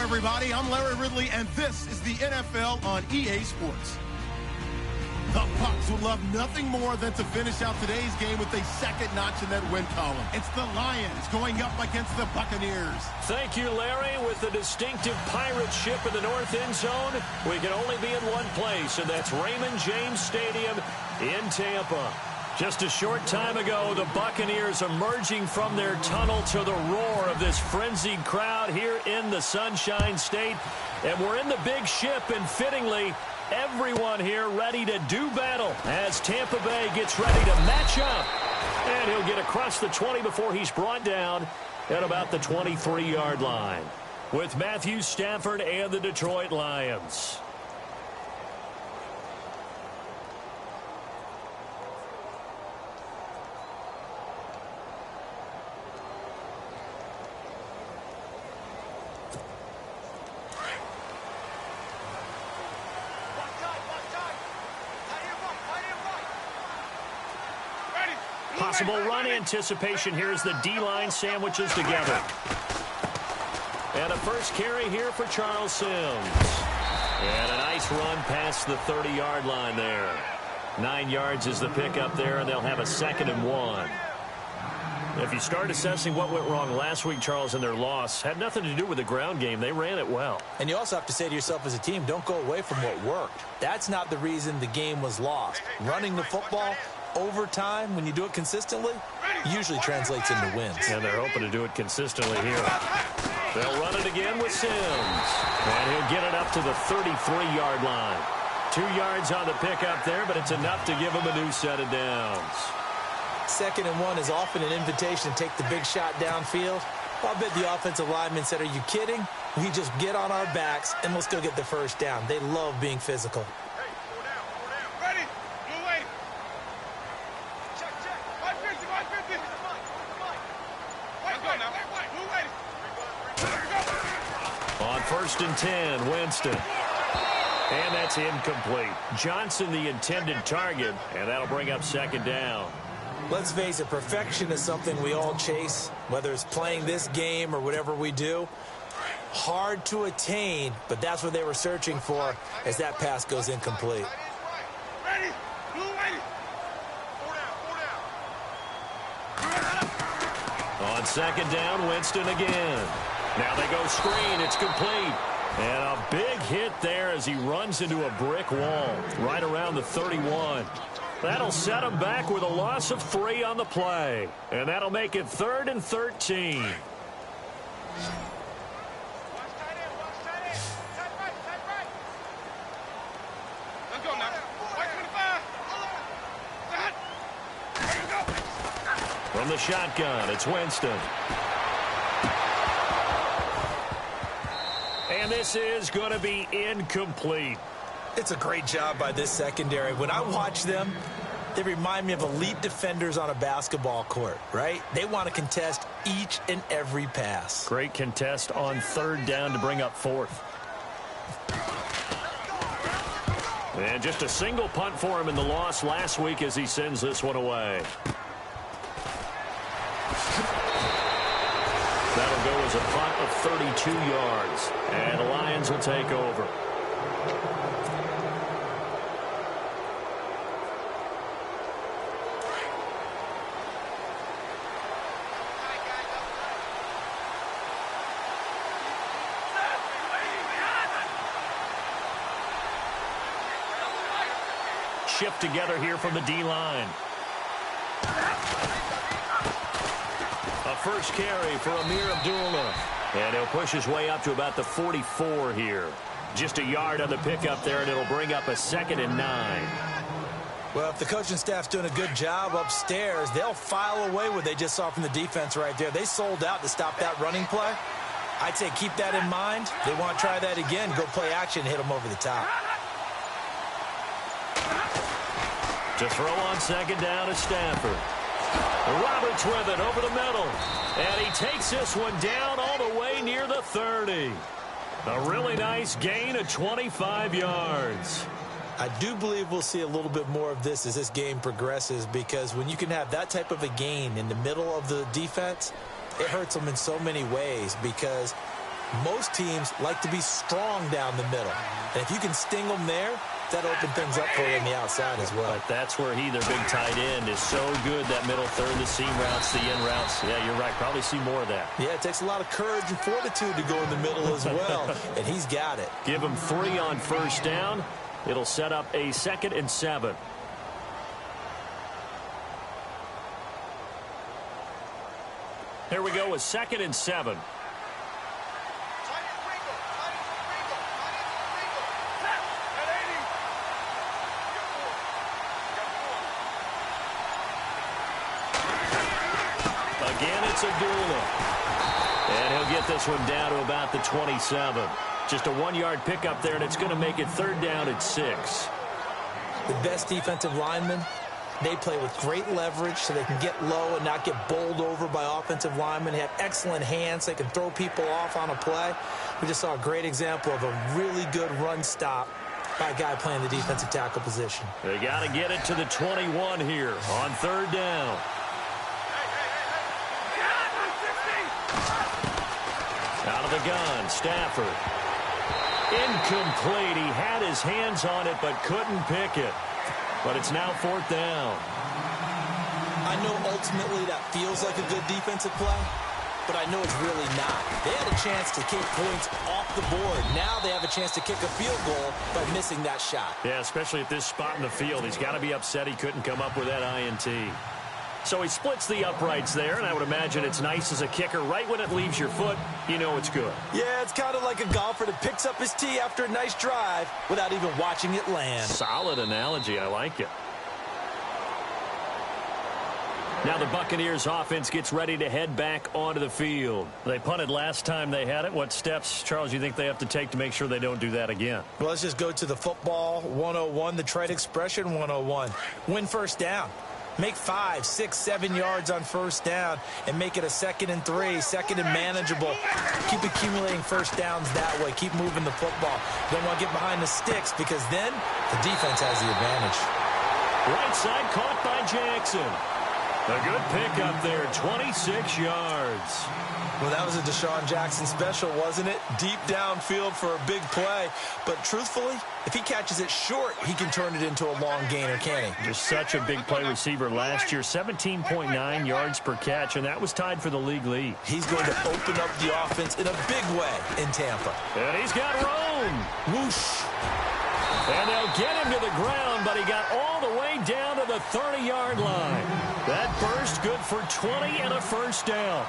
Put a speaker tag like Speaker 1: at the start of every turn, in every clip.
Speaker 1: everybody. I'm Larry Ridley, and this is the NFL on EA Sports. The Bucs would love nothing more than to finish out today's game with a second notch in that win column. It's the Lions going up against the Buccaneers.
Speaker 2: Thank you, Larry. With the distinctive pirate ship in the north end zone, we can only be in one place, and that's Raymond James Stadium in Tampa. Just a short time ago, the Buccaneers emerging from their tunnel to the roar of this frenzied crowd here in the Sunshine State. And we're in the big ship, and fittingly, everyone here ready to do battle as Tampa Bay gets ready to match up. And he'll get across the 20 before he's brought down at about the 23-yard line with Matthew Stafford and the Detroit Lions. Possible run anticipation here as the D-line sandwiches together. And a first carry here for Charles Sims. And a nice run past the 30-yard line there. 9 yards is the pickup there, and they'll have a 2nd and 1. If you start assessing what went wrong last week, Charles, in their loss, had nothing to do with the ground game. They ran it well.
Speaker 3: And you also have to say to yourself as a team, don't go away from what worked. That's not the reason the game was lost. Running the football over time, when you do it consistently, usually translates into wins.
Speaker 2: And they're hoping to do it consistently here. They'll run it again with Sims. And he'll get it up to the 33-yard line. 2 yards on the pickup there, but it's enough to give him a new set of downs.
Speaker 3: 2nd and 1 is often an invitation to take the big shot downfield. Well, I bet the offensive lineman said, are you kidding? We just get on our backs and let's go get the first down. They love being physical.
Speaker 2: On 1st and 10, Winston. And that's incomplete. Johnson, the intended target, and that'll bring up 2nd down.
Speaker 3: Let's face it, perfection is something we all chase, whether it's playing this game or whatever we do. Hard to attain, but that's what they were searching for as that pass goes incomplete.
Speaker 2: On 2nd down, Winston again. Now they go screen. It's complete. And a big hit there as he runs into a brick wall right around the 31. That'll set him back with a loss of 3 on the play. And that'll make it 3rd and 13. From the shotgun, it's Winston. And this is going to be incomplete.
Speaker 3: It's a great job by this secondary. When I watch them, they remind me of elite defenders on a basketball court, right? They want to contest each and every pass.
Speaker 2: Great contest on 3rd down to bring up 4th. And just a single punt for him in the loss last week as he sends this one away. That'll go as a punt of 32 yards. And the Lions will take over. Shift together here from the D-line. A first carry for Amir Abdullah. And he'll push his way up to about the 44 here. Just a yard on the pickup there, and it'll bring up a 2nd and 9.
Speaker 3: Well, if the coaching staff's doing a good job upstairs, they'll file away what they just saw from the defense right there. They sold out to stop that running play. I'd say keep that in mind. They want to try that again, go play action, hit them over the top.
Speaker 2: To throw on 2nd down is Stafford. Roberts with it over the middle. And he takes this one down all the way near the 30. A really nice gain of 25 yards.
Speaker 3: I do believe we'll see a little bit more of this as this game progresses, because when you can have that type of a gain in the middle of the defense, it hurts them in so many ways, because Most teams like to be strong down the middle. And if you can sting them there, that open things up for you on the outside as well.
Speaker 2: But that's where their big tight end, is so good, that middle third, the seam routes, the in routes. Yeah, you're right. Probably see more of that.
Speaker 3: Yeah, it takes a lot of courage and fortitude to go in the middle as well, and he's got it.
Speaker 2: Give him 3 on first down. It'll set up a 2nd and 7. Here we go with 2nd and 7. Again, it's Abdullah. And he'll get this one down to about the 27. Just a 1-yard pickup there, and it's going to make it 3rd down at 6.
Speaker 3: The best defensive linemen, they play with great leverage so they can get low and not get bowled over by offensive linemen. They have excellent hands. They can throw people off on a play. We just saw a great example of a really good run stop by a guy playing the defensive tackle position.
Speaker 2: They got to get it to the 21 here on 3rd down. Out of the gun, Stafford. Incomplete. He had his hands on it but couldn't pick it. But it's now 4th down.
Speaker 3: I know ultimately that feels like a good defensive play, but I know it's really not. They had a chance to kick points off the board. Now they have a chance to kick a field goal by missing that shot.
Speaker 2: Yeah, especially at this spot in the field. He's got to be upset he couldn't come up with that INT. So he splits the uprights there, and I would imagine it's nice as a kicker. Right when it leaves your foot, you know it's good.
Speaker 3: Yeah, it's kind of like a golfer that picks up his tee after a nice drive without even watching it land.
Speaker 2: Solid analogy. I like it. Now the Buccaneers offense gets ready to head back onto the field. They punted last time they had it. What steps, Charles, you think they have to take to make sure they don't do that again?
Speaker 3: Well, let's just go to the football 101, the trade expression 101. Win first down. Make 5, 6, 7 yards on first down and make it a 2nd and 3, 2nd and manageable. Keep accumulating first downs that way. Keep moving the football. Don't want to get behind the sticks because then the defense has the advantage.
Speaker 2: Right side caught by Jackson. A good pickup there, 26 yards.
Speaker 3: Well, that was a Deshaun Jackson special, wasn't it? Deep downfield for a big play. But truthfully, if he catches it short, he can turn it into a long gainer, can't he?
Speaker 2: Just such a big play receiver last year, 17.9 yards per catch, and that was tied for the league lead.
Speaker 3: He's going to open up the offense in a big way in Tampa.
Speaker 2: And he's got room.
Speaker 3: Whoosh.
Speaker 2: And they'll get him to the ground, but he got all the way down to the 30-yard line. That burst good for 20 and a first down.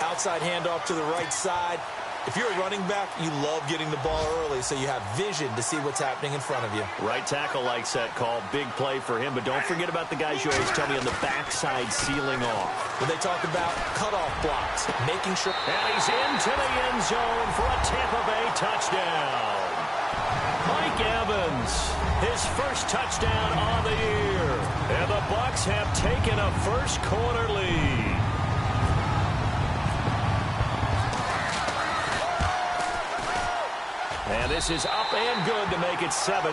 Speaker 3: Outside handoff to the right side. If you're a running back, you love getting the ball early so you have vision to see what's happening in front of you.
Speaker 2: Right tackle likes that call. Big play for him, but don't forget about the guys you always tell me on the backside sealing off.
Speaker 3: When they talk about cutoff blocks, making sure.
Speaker 2: And he's into the end zone for a Tampa Bay touchdown. Mike Evans, his first touchdown on the year. And the Bucs have taken a first quarter lead. And this is up and good to make it 7-3.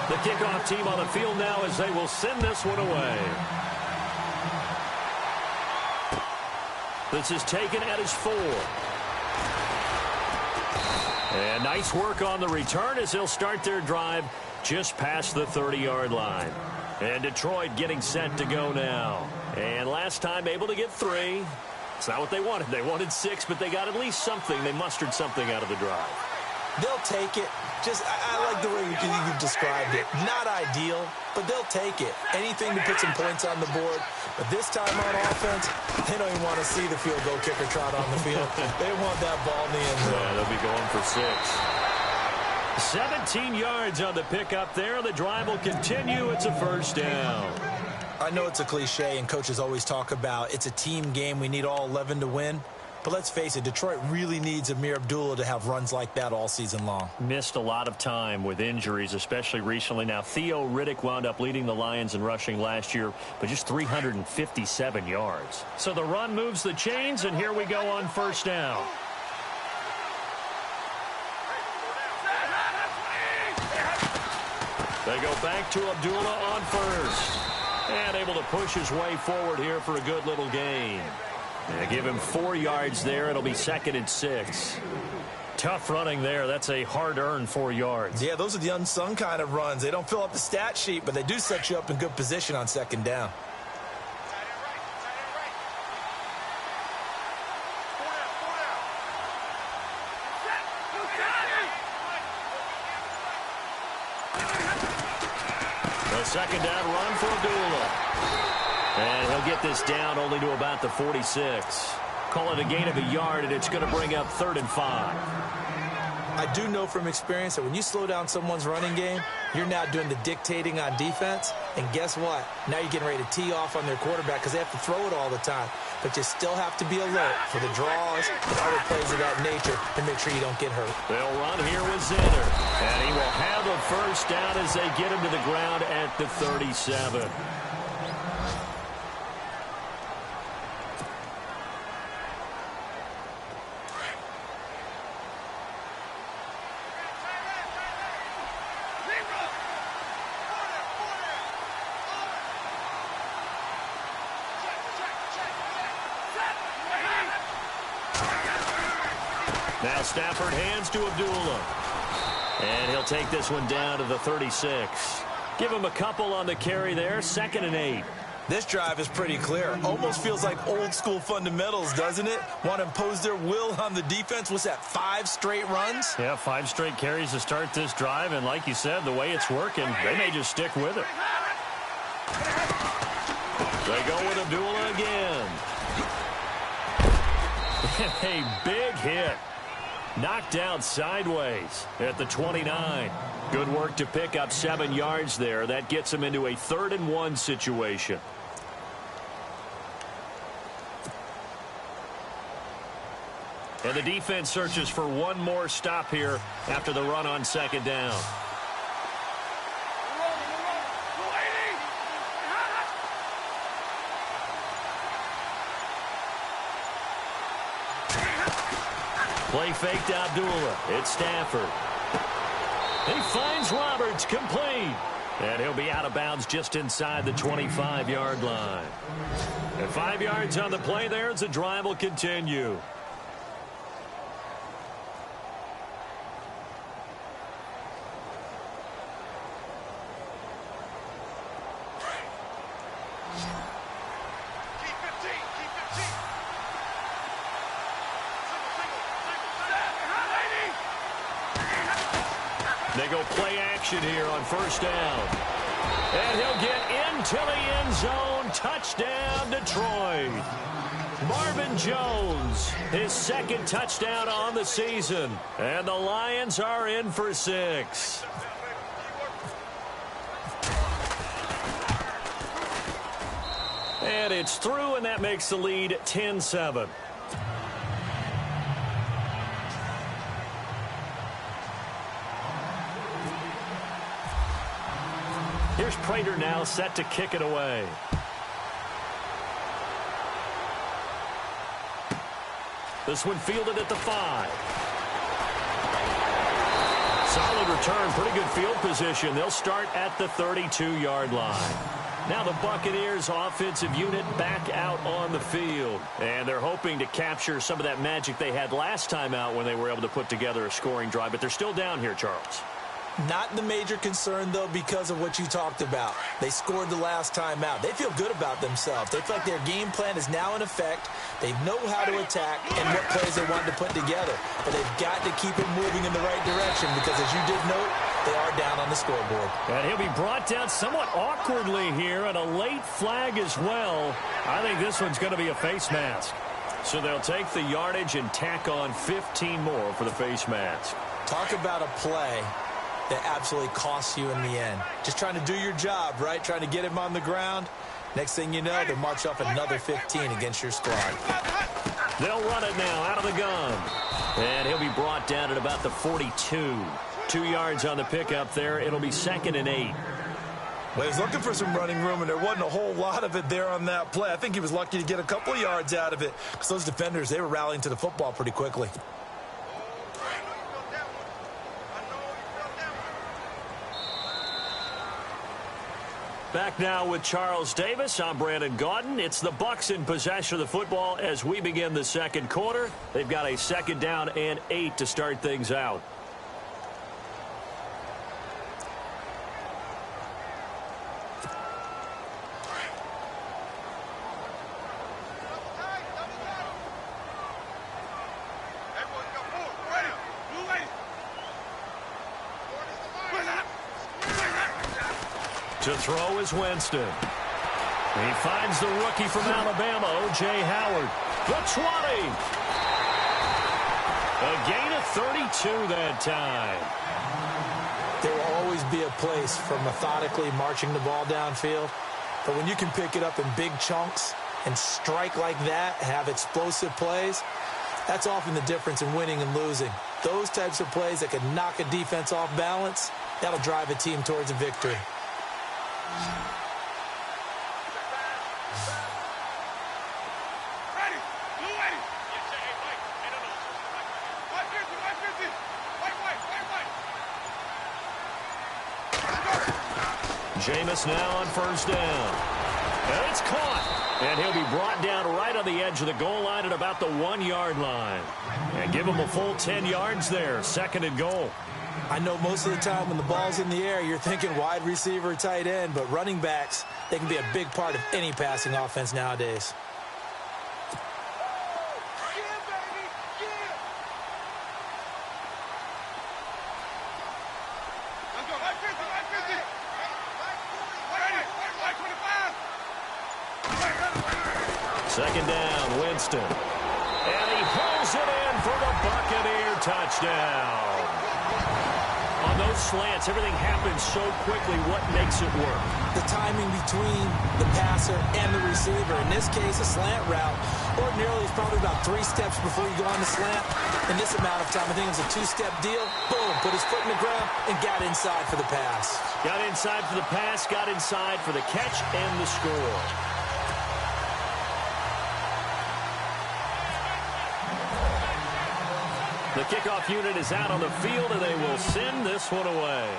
Speaker 2: The kickoff team on the field now as they will send this one away. This is taken at his 4. And nice work on the return as they'll start their drive just past the 30-yard line. And Detroit getting set to go now. And last time able to get 3. It's not what they wanted. They wanted 6, but they got at least something. They mustered something out of the drive.
Speaker 3: They'll take it. Just, I like the way you described it. Not ideal, but they'll take it. Anything to put some points on the board. But this time on offense, they don't even want to see the field goal kicker trot on the field. They want that ball in the end zone.
Speaker 2: Yeah, they'll be going for 6. 17 yards on the pickup there. The drive will continue. It's a first down.
Speaker 3: I know it's a cliche, and coaches always talk about it's a team game. We need all 11 to win. But let's face it, Detroit really needs Amir Abdullah to have runs like that all season long.
Speaker 2: Missed a lot of time with injuries, especially recently. Now, Theo Riddick wound up leading the Lions in rushing last year, but just 357 yards. So the run moves the chains, and here we go on first down. They go back to Abdullah on first. And able to push his way forward here for a good little gain. And give him 4 yards there. It'll be 2nd and 6. Tough running there. That's a hard-earned 4 yards.
Speaker 3: Yeah, those are the unsung kind of runs. They don't fill up the stat sheet, but they do set you up in good position on 2nd down.
Speaker 2: A 2nd down run for Abdullah. And he'll get this down only to about the 46. Call it a gain of a yard, and it's going to bring up 3rd and 5.
Speaker 3: I do know from experience that when you slow down someone's running game, you're now doing the dictating on defense. And guess what? Now you're getting ready to tee off on their quarterback because they have to throw it all the time. But you still have to be alert for the draws and other plays of that nature to make sure you don't get hurt.
Speaker 2: They'll run here with Zinner. And he will have a 1st down as they get him to the ground at the 37. Now Stafford hands to Abdullah. And he'll take this one down to the 36. Give him a couple on the carry there. 2nd and 8.
Speaker 3: This drive is pretty clear. Almost feels like old school fundamentals, doesn't it? Want to impose their will on the defense. What's that, 5 straight runs?
Speaker 2: Yeah, 5 straight carries to start this drive. And like you said, the way it's working, they may just stick with it. They go with Abdullah again. A big hit. Knocked down sideways at the 29. Good work to pick up 7 yards there. That gets him into a 3rd and 1 situation. And the defense searches for one more stop here after the run on 2nd down. Play fake to Abdullah. It's Stafford. He finds Roberts complete. And he'll be out of bounds just inside the 25-yard line. And 5 yards on the play there as the drive will continue. They go play action here on 1st down. And he'll get into the end zone. Touchdown, Detroit. Marvin Jones, his 2nd touchdown on the season. And the Lions are in for 6. And it's through, and that makes the lead 10-7. Here's Prater now set to kick it away. This one fielded at the 5. Solid return, pretty good field position. They'll start at the 32-yard line. Now the Buccaneers offensive unit back out on the field. And they're hoping to capture some of that magic they had last time out when they were able to put together a scoring drive. But they're still down here, Charles.
Speaker 3: Not the major concern, though, because of what you talked about. They scored the last time out. They feel good about themselves. They feel like their game plan is now in effect. They know how to attack and what plays they want to put together. But they've got to keep it moving in the right direction because, as you did note, they are down on the scoreboard.
Speaker 2: And he'll be brought down somewhat awkwardly here, and a late flag as well. I think this one's going to be a face mask. So they'll take the yardage and tack on 15 more for the face mask.
Speaker 3: Talk about a play that absolutely costs you in the end. Just trying to do your job, right? Trying to get him on the ground. Next thing you know, they march off another 15 against your squad.
Speaker 2: They'll run it now out of the gun. And he'll be brought down at about the 42. 2 yards on the pickup there. It'll be 2nd and 8.
Speaker 3: Well, he was looking for some running room, and there wasn't a whole lot of it there on that play. I think he was lucky to get a couple of yards out of it because those defenders, they were rallying to the football pretty quickly.
Speaker 2: Back now with Charles Davis. I'm Brandon Gaudin. It's the Bucs in possession of the football as we begin the second quarter. They've got a 2nd down and 8 to start things out. To throw is Winston. He finds the rookie from Alabama, O.J. Howard. The 20. A gain of 32 that time.
Speaker 3: There will always be a place for methodically marching the ball downfield. But when you can pick it up in big chunks and strike like that, have explosive plays, that's often the difference in winning and losing. Those types of plays that can knock a defense off balance, that'll drive a team towards a victory.
Speaker 2: Jameis now on 1st down. And it's caught. And he'll be brought down right on the edge of the goal line at about the 1-yard line. And give him a full 10 yards there. 2nd and goal.
Speaker 3: I know most of the time when the ball's in the air, you're thinking wide receiver, tight end, but running backs, they can be a big part of any passing offense nowadays.
Speaker 2: Second down, Winston. And he pulls it in for the Buccaneer touchdown. On those slants, everything happens so quickly. What makes it work?
Speaker 3: The timing between the passer and the receiver. In this case, a slant route. Ordinarily, it's probably about 3 steps before you go on the slant. In this amount of time, I think it was a 2-step deal. Boom, put his foot in the ground and got inside for the pass.
Speaker 2: Got inside for the pass, got inside for the catch and the score. The kickoff unit is out on the field, and they will send this one away.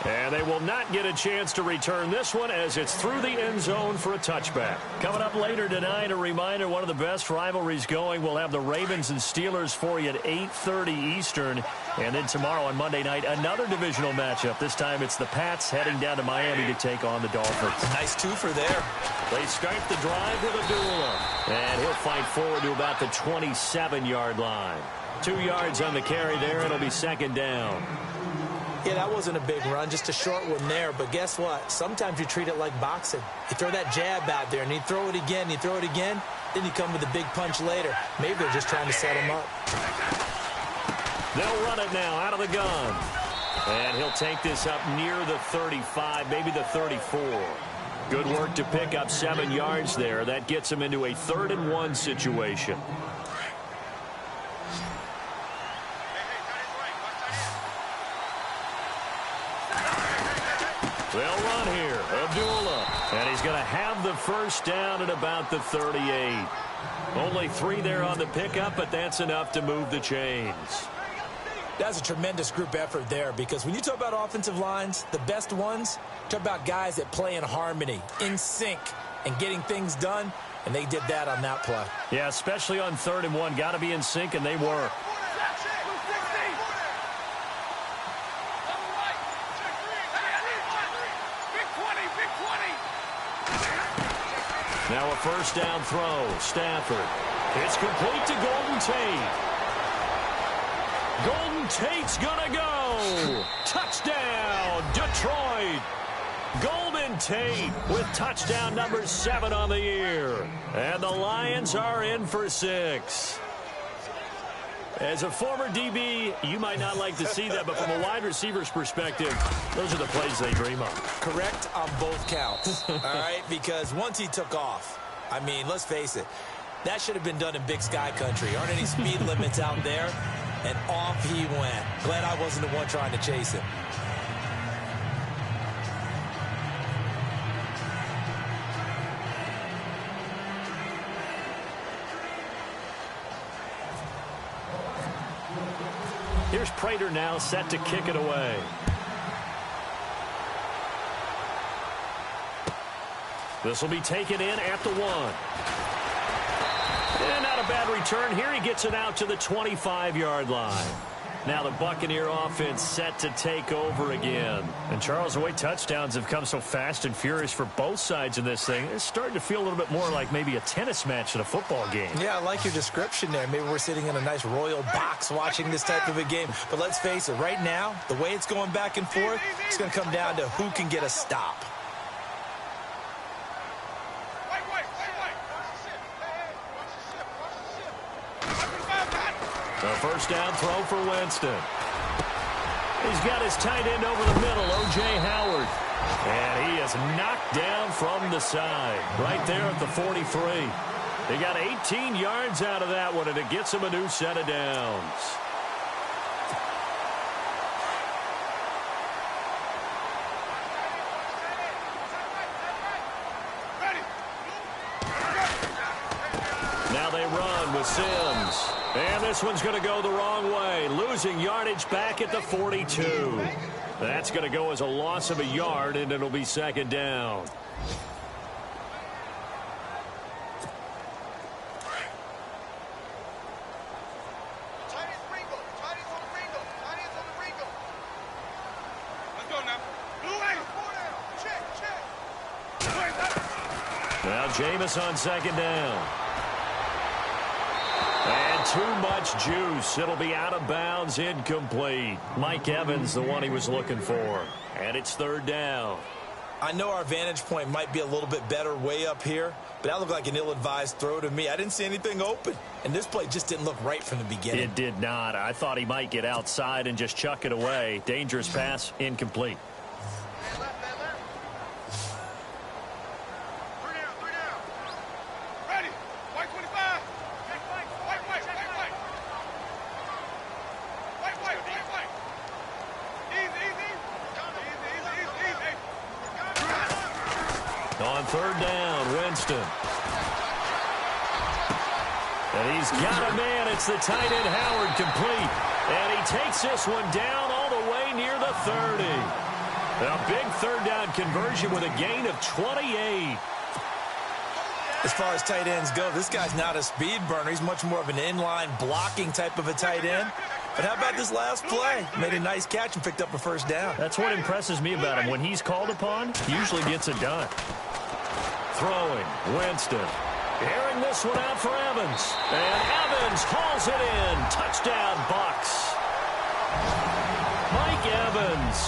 Speaker 2: And they will not get a chance to return this one as it's through the end zone for a touchback. Coming up later tonight, a reminder, one of the best rivalries going. We'll have the Ravens and Steelers for you at 8:30 Eastern. And then tomorrow on Monday night, another divisional matchup. This time it's the Pats heading down to Miami to take on the Dolphins.
Speaker 3: Nice twofer there.
Speaker 2: They start the drive with Abdullah. And he'll fight forward to about the 27-yard line. 2 yards on the carry there. It'll be 2nd down.
Speaker 3: Yeah, that wasn't a big run, just a short one there. But guess what? Sometimes you treat it like boxing. You throw that jab out there, and you throw it again, you throw it again, then you come with a big punch later. Maybe they're just trying to set him up.
Speaker 2: They'll run it now out of the gun. And he'll take this up near the 35, maybe the 34. Good work to pick up 7 yards there. That gets him into a 3rd and 1 situation. They'll run here. Abdullah. And he's going to have the 1st down at about the 38. Only 3 there on the pickup, but that's enough to move the chains.
Speaker 3: That's a tremendous group effort there, because when you talk about offensive lines, the best ones, talk about guys that play in harmony, in sync, and getting things done, and they did that on that play.
Speaker 2: Yeah, especially on 3rd and 1. Got to be in sync, and they were. Now a 1st down throw. Stafford. It's complete to Golden Tate. Golden Tate's gonna go. Touchdown, Detroit. Golden Tate with touchdown number 7 on the year. And the Lions are in for 6. As a former DB, you might not like to see that, but from a wide receiver's perspective, those are the plays they dream of.
Speaker 3: Correct on both counts, all right? Because once he took off, I mean, let's face it, that should have been done in Big Sky country. Aren't any speed limits out there? And off he went. Glad I wasn't the one trying to chase him.
Speaker 2: Here's Prater now set to kick it away. This will be taken in at the 1. And not a bad return here. He gets it out to the 25-yard line. Now the Buccaneer offense set to take over again. And Charles, the way touchdowns have come so fast and furious for both sides in this thing, it's starting to feel a little bit more like maybe a tennis match than a football game. Yeah, I like your description there. Maybe we're sitting in a nice royal box watching this type of a game. But let's face it, right now, the way it's going back and forth, it's going to come down to who can get a stop. A first down throw for Winston. He's got his tight end over the middle, O.J. Howard. And he is knocked down from the side, right there at the 43. They got 18 yards out of that one, and it gets him a new set of downs. Now they run with Sims. And this one's going to go the wrong way, losing yardage back at the 42. That's going to go as a loss of a yard, and it'll be second down. Now Jameis on second down. And too much juice. It'll be out of bounds, incomplete. Mike Evans, the one he was looking for. And it's third down. I know our vantage point might be a little bit better way up here, but that looked like an ill-advised throw to me. I didn't see anything open, and this play just didn't look right from the beginning. It did not. I thought he might get outside and just chuck it away. Dangerous pass, incomplete. On third down, Winston. And he's got a man. It's the tight end, Howard, complete. And he takes this one down all the way near the 30. A big third down conversion with a gain of 28. As far as tight ends go, this guy's not a speed burner. He's much more of an inline blocking type of a tight end. But how about this last play? Made a nice catch and picked up a first down. That's what impresses me about him. When he's called upon, he usually gets it done. Throwing, Winston. Airing this one out for Evans. And Evans hauls it in. Touchdown, Bucs. Mike Evans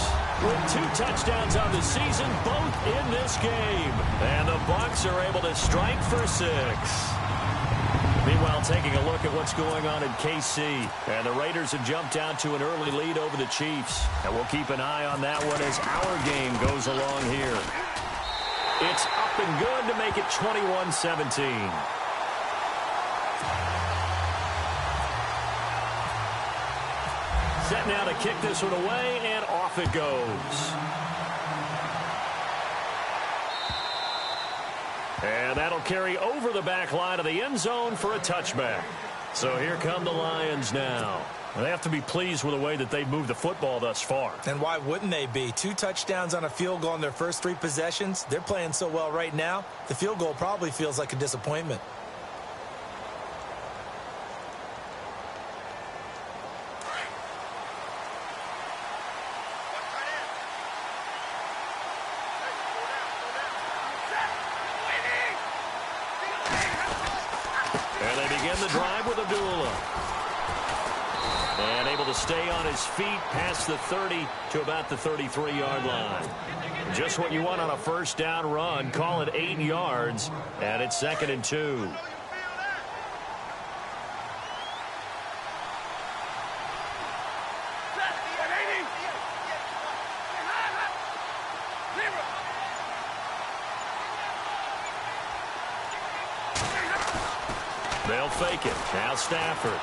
Speaker 2: with 2 touchdowns on the season, both in this game. And the Bucs are able to strike for 6. Meanwhile, taking a look at what's going on in KC. And the Raiders have jumped out to an early lead over the Chiefs. And we'll keep an eye on that one as our game goes along here. It's up and good to make it 21-17. Set now to kick this one away, and off it goes. And that'll carry over the back line of the end zone for a touchback. So here come the Lions now. They have to be pleased with the way that they've moved the football thus far. And why wouldn't they be? 2 touchdowns on a field goal in their first 3 possessions. They're playing so well right now, the field goal probably feels like a disappointment. And they begin the drive with Abdullah. And able to stay on his feet past the 30 to about the 33-yard line. Just what you want on a first down run. Call it 8 yards. And it's 2nd and 2. They'll fake it. Now Stafford.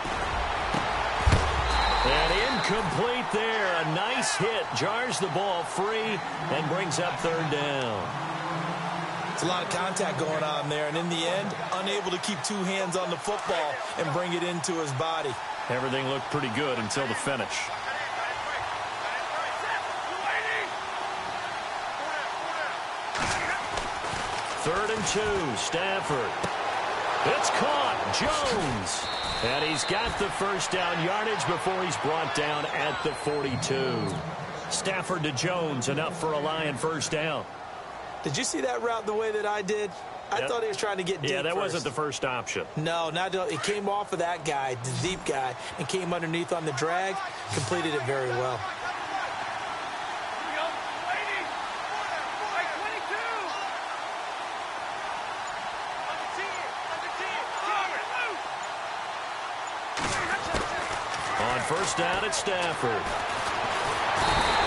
Speaker 2: And incomplete there. A nice hit. Jars the ball free and brings up third down. It's a lot of contact going on there. And in the end, unable to keep 2 hands on the football and bring it into his body. Everything looked pretty good until the finish. 3rd and 2, Stafford. It's caught, Jones. And he's got the first down yardage before he's brought down at the 42. Stafford to Jones, enough for a Lion first down.
Speaker 3: Did you see that route the way that I did? I thought he was trying to get deep.
Speaker 2: Yeah, that
Speaker 3: first.
Speaker 2: wasn't the first option.
Speaker 3: No, it came off of that guy, the deep guy, and came underneath on the drag. Completed it very well.
Speaker 2: On first down at Stafford.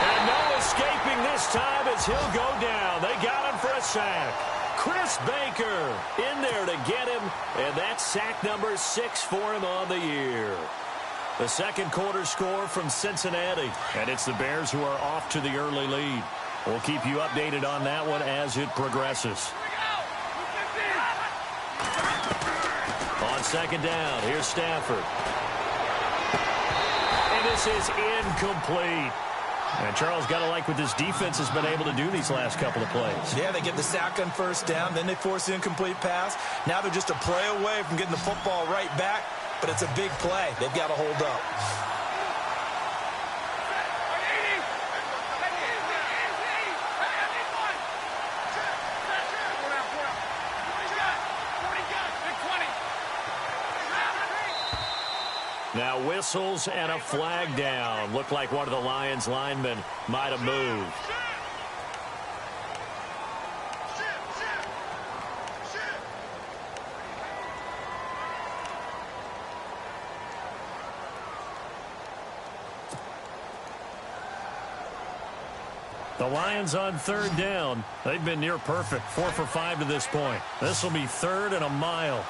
Speaker 2: And no escaping this time as he'll go down. They got him for a sack. Chris Baker in there to get him, and that's sack number 6 for him on the year. The second quarter score from Cincinnati, and it's the Bears who are off to the early lead. We'll keep you updated on that one as it progresses. On second down, here's Stafford. And this is incomplete. And Charles, got to like what this defense has been able to do these last couple of plays.
Speaker 3: Yeah, they get the sack on first down, then they force the incomplete pass. Now they're just a play away from getting the football right back, but it's a big play. They've got to hold up.
Speaker 2: Now whistles and a flag down. Looked like one of the Lions linemen might have moved. The Lions on third down. They've been near perfect. 4 for 5 to this point. This will be 3rd and a mile.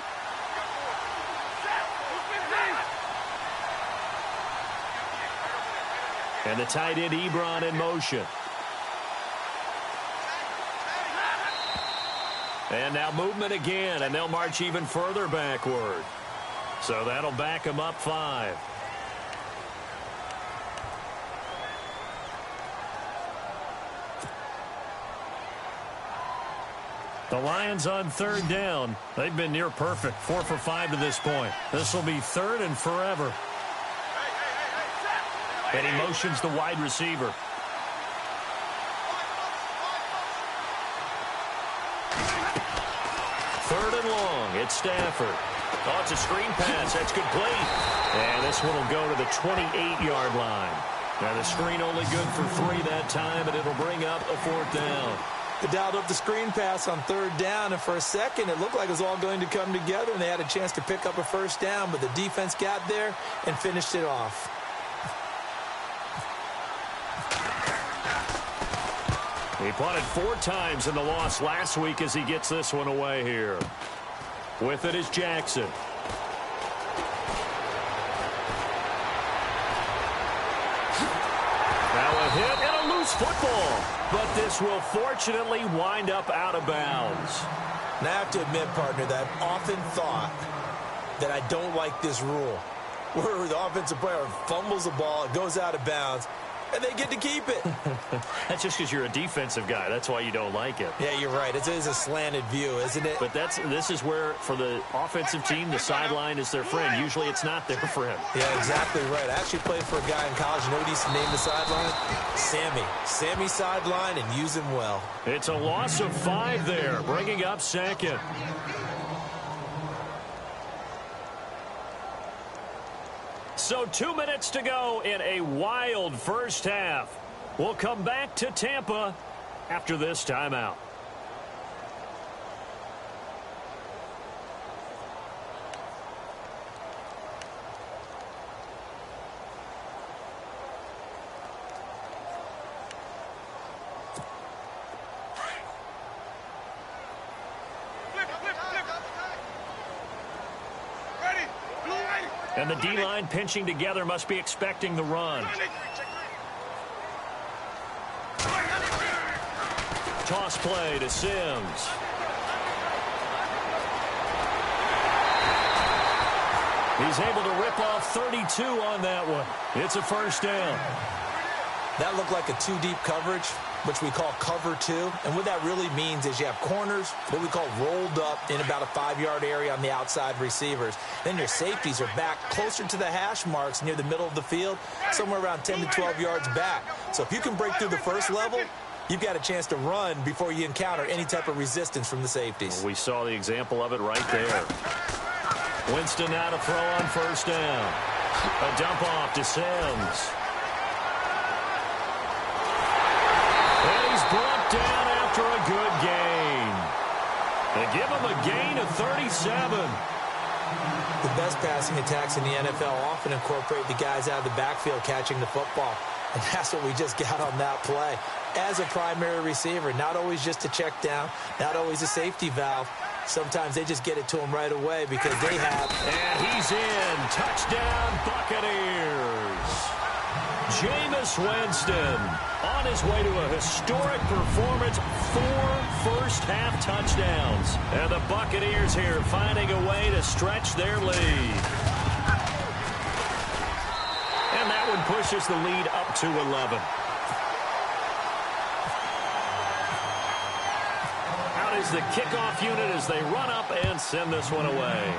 Speaker 2: And the tight end Ebron in motion. And now movement again, and they'll march even further backward. So that'll back them up 5. The Lions on third down. They've been near perfect. 4 for 5 to this point. This will be 3rd and forever. And he motions the wide receiver. Third and long. It's Stafford. Oh, it's a screen pass. That's complete. And this one will go to the 28-yard line. Now the screen only good for 3 that time, and it'll bring up a 4th down.
Speaker 3: They dialed up the screen pass on third down, and for a second it looked like it was all going to come together, and they had a chance to pick up a first down, but the defense got there and finished it off.
Speaker 2: He punted 4 times in the loss last week as he gets this one away here. With it is Jackson. Now a hit and a loose football. But this will fortunately wind up out of bounds.
Speaker 3: Now I have to admit, partner, that I've often thought that I don't like this rule, where the offensive player fumbles the ball, it goes out of bounds, and they get to keep it.
Speaker 2: That's just because you're a defensive guy. That's why you don't like it.
Speaker 3: Yeah, you're right. It is a slanted view, isn't it?
Speaker 2: But this is where, for the offensive team, the sideline is their friend. Usually it's not their friend.
Speaker 3: Yeah, exactly right. I actually played for a guy in college. You know what he used to name the sideline? Sammy. Sammy sideline, and use him well.
Speaker 2: It's a loss of 5 there, bringing up 2nd. So 2 minutes to go in a wild first half. We'll come back to Tampa after this timeout. And the D-line pinching together must be expecting the run. Toss play to Sims. He's able to rip off 32 on that one. It's a first down.
Speaker 3: That looked like a 2 deep coverage, which we call cover 2. And what that really means is you have corners, what we call rolled up in about a 5-yard area on the outside receivers. Then your safeties are back closer to the hash marks near the middle of the field, somewhere around 10 to 12 yards back. So if you can break through the first level, you've got a chance to run before you encounter any type of resistance from the safeties.
Speaker 2: Well, we saw the example of it right there. Winston now to throw on first down. A dump off to Sims. And he's brought down after a good gain. They give him a gain of 37.
Speaker 3: The best passing attacks in the NFL often incorporate the guys out of the backfield catching the football. And that's what we just got on that play. As a primary receiver, not always just a check down, not always a safety valve. Sometimes they just get it to him right away because they have.
Speaker 2: And he's in. Touchdown, Buccaneers. Jameis Winston on his way to a historic performance, 4 first-half touchdowns. And the Buccaneers here finding a way to stretch their lead. And that one pushes the lead up to 11. Out is the kickoff unit as they run up and send this one away.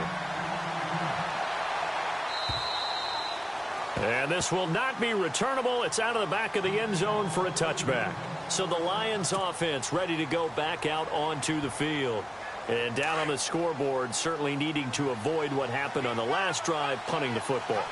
Speaker 2: And this will not be returnable. It's out of the back of the end zone for a touchback. So the Lions offense ready to go back out onto the field. And down on the scoreboard, certainly needing to avoid what happened on the last drive, punting the football.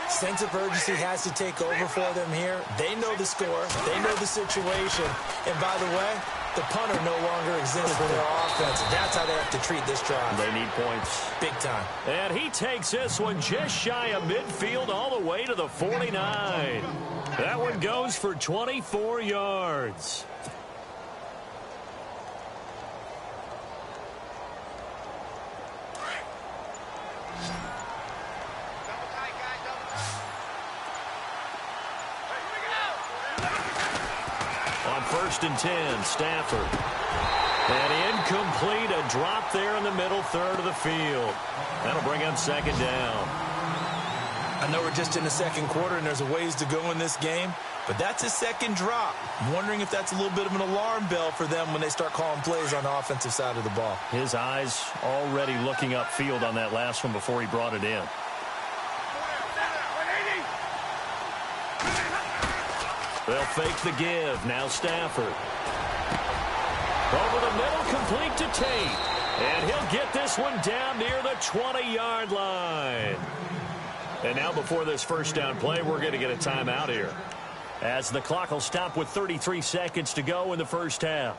Speaker 3: Sense of urgency has to take over for them here. They know the score. They know the situation. And by the way, the punter no longer exists for their offense. That's how they have to treat this drive.
Speaker 2: They need points.
Speaker 3: Big time.
Speaker 2: And he takes this one just shy of midfield all the way to the 49. That one goes for 24 yards. First and 10, Stafford. And incomplete, a drop there in the middle third of the field. That'll bring up second down.
Speaker 3: I know we're just in the second quarter and there's a ways to go in this game, but that's his second drop. I'm wondering if that's a little bit of an alarm bell for them when they start calling plays on the offensive side of the ball.
Speaker 2: His eyes already looking upfield on that last one before he brought it in. They'll fake the give. Now Stafford. Over the middle, complete to Tate. And he'll get this one down near the 20-yard line. And now before this first down play, we're going to get a timeout here, as the clock will stop with 33 seconds to go in the first half.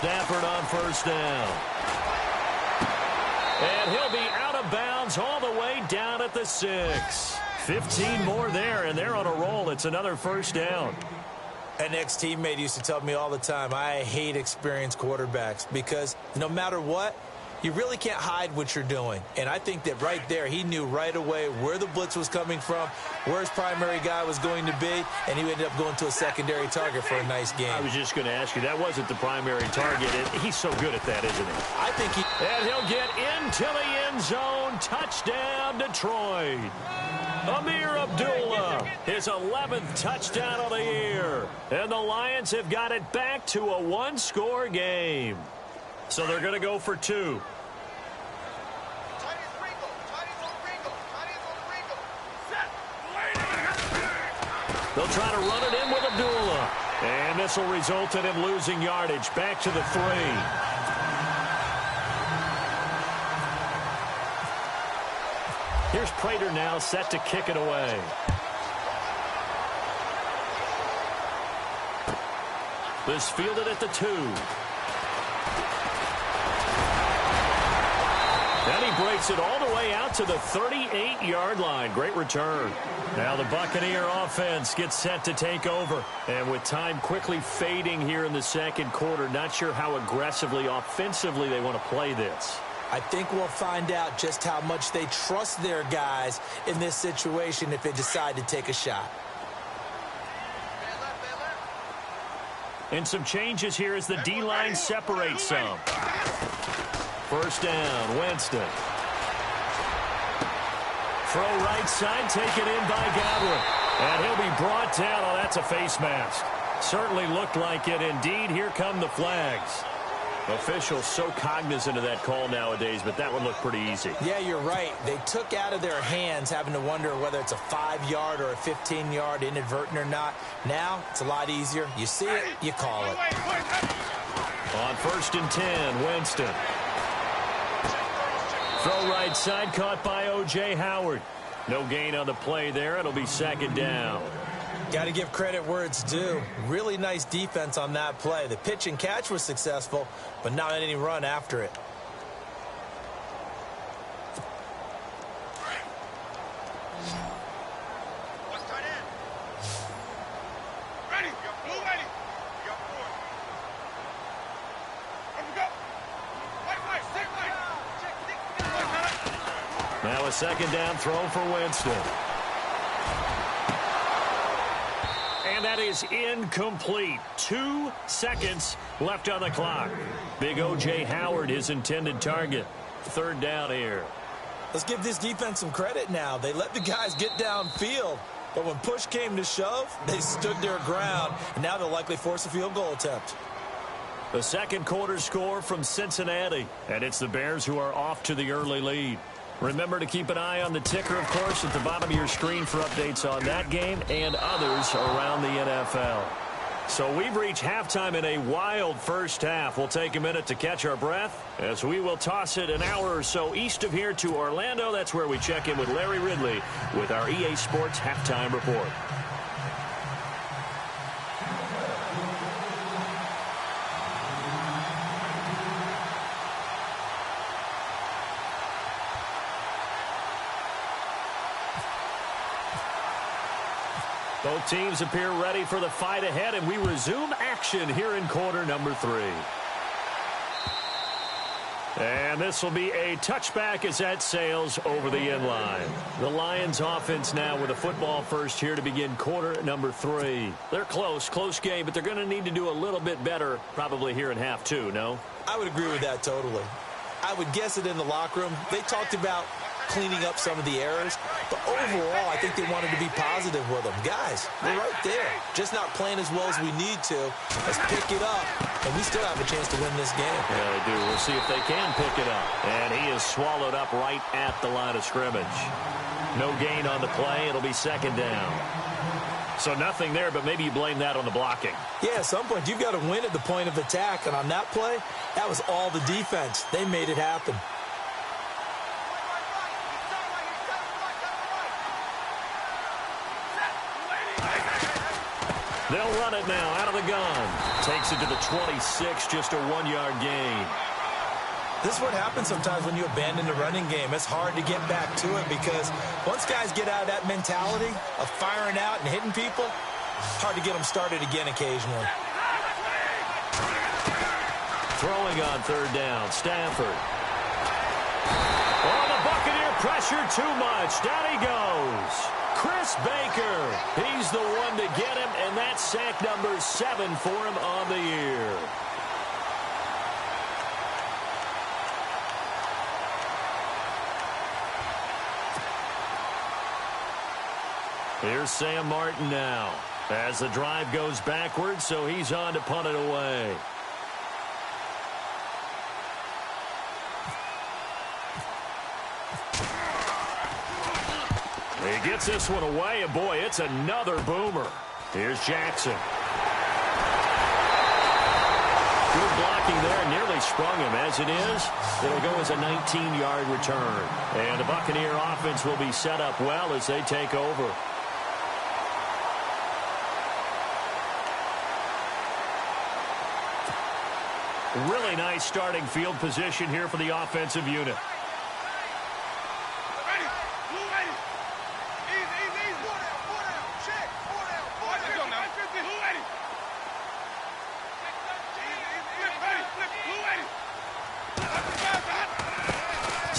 Speaker 2: Stafford on first down. And he'll be out of bounds all the way down at the 6. 15 more there, and they're on a roll. It's another first down.
Speaker 3: An ex-teammate used to tell me all the time, I hate experienced quarterbacks because no matter what, you really can't hide what you're doing. And I think that right there, he knew right away where the blitz was coming from, where his primary guy was going to be, and he ended up going to a secondary target for a nice game.
Speaker 2: I was just going to ask you, that wasn't the primary target. He's so good at that, isn't he?
Speaker 3: I think he...
Speaker 2: And he'll get into the end zone. Touchdown, Detroit. Amir Abdullah, his 11th touchdown of the year. And the Lions have got it back to a one-score game. So they're going to go for 2. They'll try to run it in with Abdullah. And this will result in him losing yardage. Back to the 3. Here's Prater now set to kick it away. This fielded at the 2. Then he breaks makes it all the way out to the 38-yard line. Great return. Now the Buccaneer offense gets set to take over. And with time quickly fading here in the second quarter, not sure how aggressively, offensively they want to play this.
Speaker 3: I think we'll find out just how much they trust their guys in this situation if they decide to take a shot.
Speaker 2: And some changes here as the D-line separates some. First down, Winston. Throw right side, taken in by Godwin. And he'll be brought down. Oh, that's a face mask. Certainly looked like it. Indeed, here come the flags. Officials so cognizant of that call nowadays, but that one looked pretty easy.
Speaker 3: Yeah, you're right. They took out of their hands having to wonder whether it's a 5-yard or a 15-yard inadvertent or not. Now, it's a lot easier. You see it, you call it.
Speaker 2: On first and 10, Winston. Throw right side, caught by O.J. Howard. No gain on the play there. It'll be second down.
Speaker 3: Got to give credit where it's due. Really nice defense on that play. The pitch and catch was successful, but not any run after it.
Speaker 2: Now a second down throw for Winston. And that is incomplete. 2 seconds left on the clock. Big O.J. Howard, his intended target. Third down here.
Speaker 3: Let's give this defense some credit now. They let the guys get downfield, but when push came to shove, they stood their ground, and now they'll likely force a field goal attempt.
Speaker 2: The second quarter score from Cincinnati, and it's the Bears who are off to the early lead. Remember to keep an eye on the ticker, of course, at the bottom of your screen for updates on that game and others around the NFL. So we've reached halftime in a wild first half. We'll take a minute to catch our breath as we will toss it an hour or so east of here to Orlando. That's where we check in with Larry Ridley with our EA Sports Halftime Report. Both teams appear ready for the fight ahead, and we resume action here in quarter number 3. And this will be a touchback as that sails over the inline. The Lions offense now with a football first here to begin quarter number 3. They're close game, but they're going to need to do a little bit better probably here in half 2, no?
Speaker 3: I would agree with that totally. I would guess it in the locker room. They talked about cleaning up some of the errors, but overall I think they wanted to be positive with them. Guys, we're right there, just not playing as well as we need to. Let's pick it up, and we still have a chance to win this game.
Speaker 2: Yeah, they do. We'll see if they can pick it up. And he is swallowed up right at the line of scrimmage. No gain on the play. It'll be second down. So nothing there, but maybe you blame that on the blocking.
Speaker 3: Yeah, at some point you've got to win at the point of attack, and on that play, that was all the defense. They made it happen.
Speaker 2: They'll run it now out of the gun. Takes it to the 26, just a 1-yard gain.
Speaker 3: This is what happens sometimes when you abandon the running game. It's hard to get back to it because once guys get out of that mentality of firing out and hitting people, it's hard to get them started again occasionally.
Speaker 2: Throwing on third down, Stafford. Oh, the Buccaneer pressure too much. Down he goes. Chris Baker, he's the one to get him, and that's sack number 7 for him on the year. Here's Sam Martin now as the drive goes backwards, so he's on to punt it away. He gets this one away, and boy, it's another boomer. Here's Jackson. Good blocking there, nearly sprung him. As it is, it'll go as a 19-yard return. And the Buccaneer offense will be set up well as they take over. Really nice starting field position here for the offensive unit.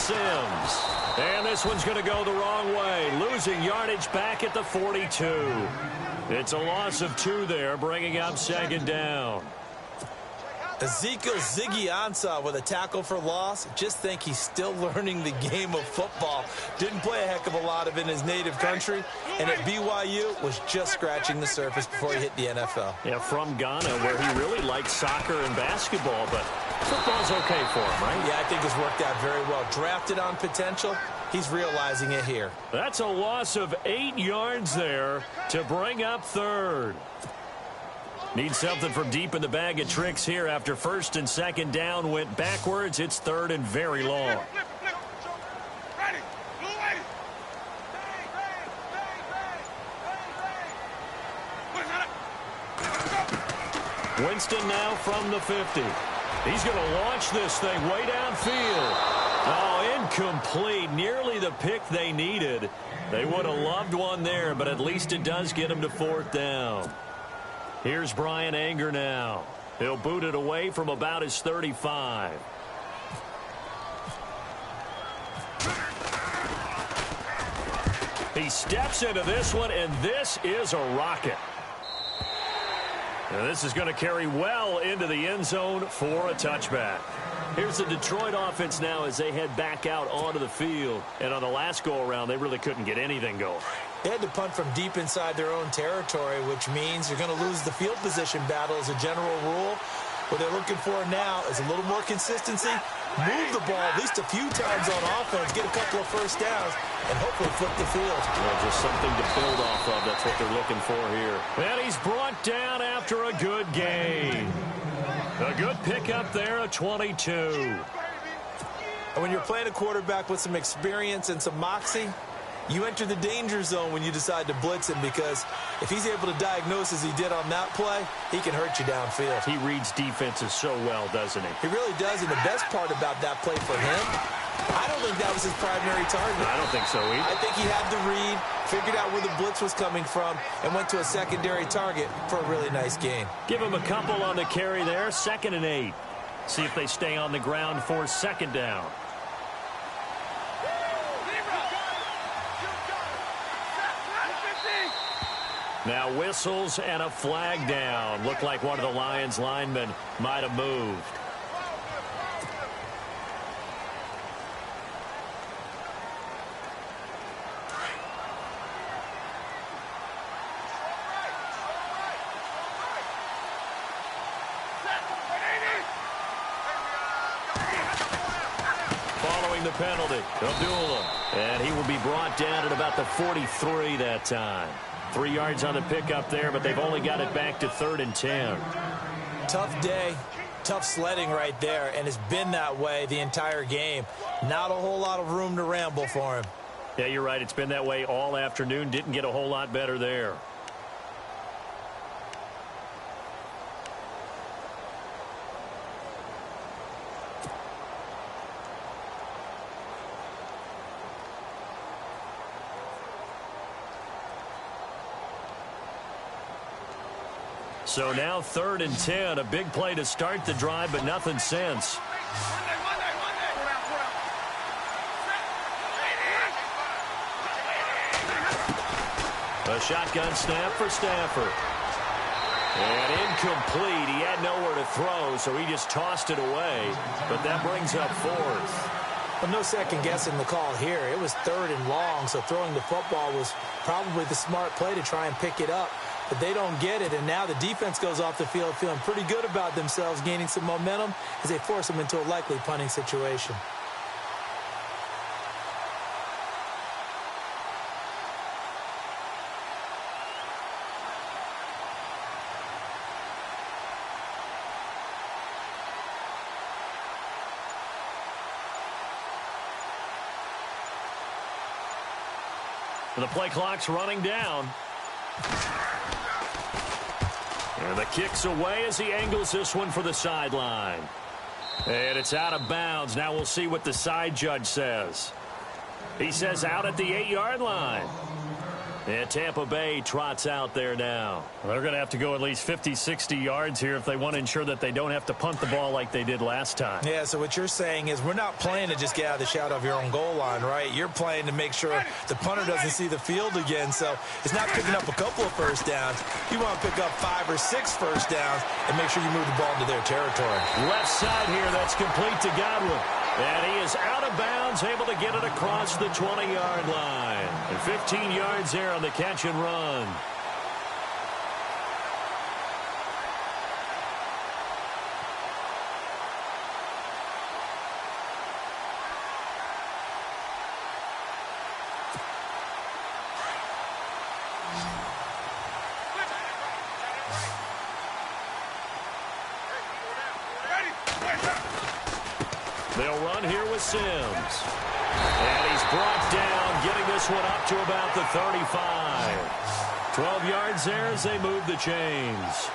Speaker 2: Sims. And this one's going to go the wrong way, losing yardage back at the 42. It's a loss of 2 there, bringing up second down.
Speaker 3: Ezekiel Ziggy Ansah with a tackle for loss. Just think he's still learning the game of football. Didn't play a heck of a lot of it in his native country, and at BYU was just scratching the surface before he hit the NFL.
Speaker 2: Yeah, from Ghana, where he really liked soccer and basketball, but football's okay for him, right?
Speaker 3: Yeah, I think it's worked out very well. Drafted on potential, he's realizing it here.
Speaker 2: That's a loss of 8 yards there to bring up third. Need something from deep in the bag of tricks here after first and second down went backwards. It's third and very long. Winston now from the 50. He's going to launch this thing way downfield. Oh, incomplete. Nearly the pick they needed. They would have loved one there, but at least it does get them to fourth down. Here's Brian Anger now. He'll boot it away from about his 35. He steps into this one, and this is a rocket. And this is going to carry well into the end zone for a touchback. Here's the Detroit offense now as they head back out onto the field. And on the last go-around, they really couldn't get anything going.
Speaker 3: They had to punt from deep inside their own territory, which means you're going to lose the field position battle as a general rule. What they're looking for now is a little more consistency, move the ball at least a few times on offense, get a couple of first downs, and hopefully flip the field.
Speaker 2: Well, just something to build off of. That's what they're looking for here. And he's brought down after a good gain. A good pickup there, a 22.
Speaker 3: And when you're playing a quarterback with some experience and some moxie, you enter the danger zone when you decide to blitz him, because if he's able to diagnose as he did on that play, he can hurt you downfield.
Speaker 2: He reads defenses so well, doesn't he?
Speaker 3: He really does, and the best part about that play for him, I don't think that was his primary target.
Speaker 2: I don't think so either.
Speaker 3: I think he had the read, figured out where the blitz was coming from, and went to a secondary target for a really nice gain.
Speaker 2: Give him a couple on the carry there, 2nd and 8. See if they stay on the ground for second down. Now whistles and a flag down. Looked like one of the Lions linemen might have moved. Following the penalty, Abdullah. And he will be brought down at about the 43 that time. 3 yards on the pickup there, but they've only got it back to 3rd and 10.
Speaker 3: Tough day, tough sledding right there, and it's been that way the entire game. Not a whole lot of room to ramble for him.
Speaker 2: Yeah, you're right. It's been that way all afternoon. Didn't get a whole lot better there. So now 3rd and 10, a big play to start the drive, but nothing since. A shotgun snap for Stafford. And incomplete. He had nowhere to throw, so he just tossed it away. But that brings up 4th.
Speaker 3: Well, no second guessing the call here. It was 3rd and long, so throwing the football was probably the smart play to try and pick it up. But they don't get it, and now the defense goes off the field feeling pretty good about themselves, gaining some momentum as they force them into a likely punting situation.
Speaker 2: The play clock's running down. And the kick's away as he angles this one for the sideline. And it's out of bounds. Now we'll see what the side judge says. He says out at the 8-yard line. And Tampa Bay trots out there now.
Speaker 4: Well, they're going to have to go at least 50, 60 yards here if they want to ensure that they don't have to punt the ball like they did last time.
Speaker 3: Yeah, so what you're saying is we're not playing to just get out of the shadow of your own goal line, right? You're playing to make sure the punter doesn't see the field again. So it's not picking up a couple of first downs. You want to pick up 5 or 6 first downs and make sure you move the ball into their territory.
Speaker 2: Left side here, that's complete to Godwin. And he is out of bounds, able to get it across the 20-yard line. And 15 yards there on the catch and run. They'll run here with Sims. And he's brought down, getting this one up to about the 35. 12 yards there as they move the chains.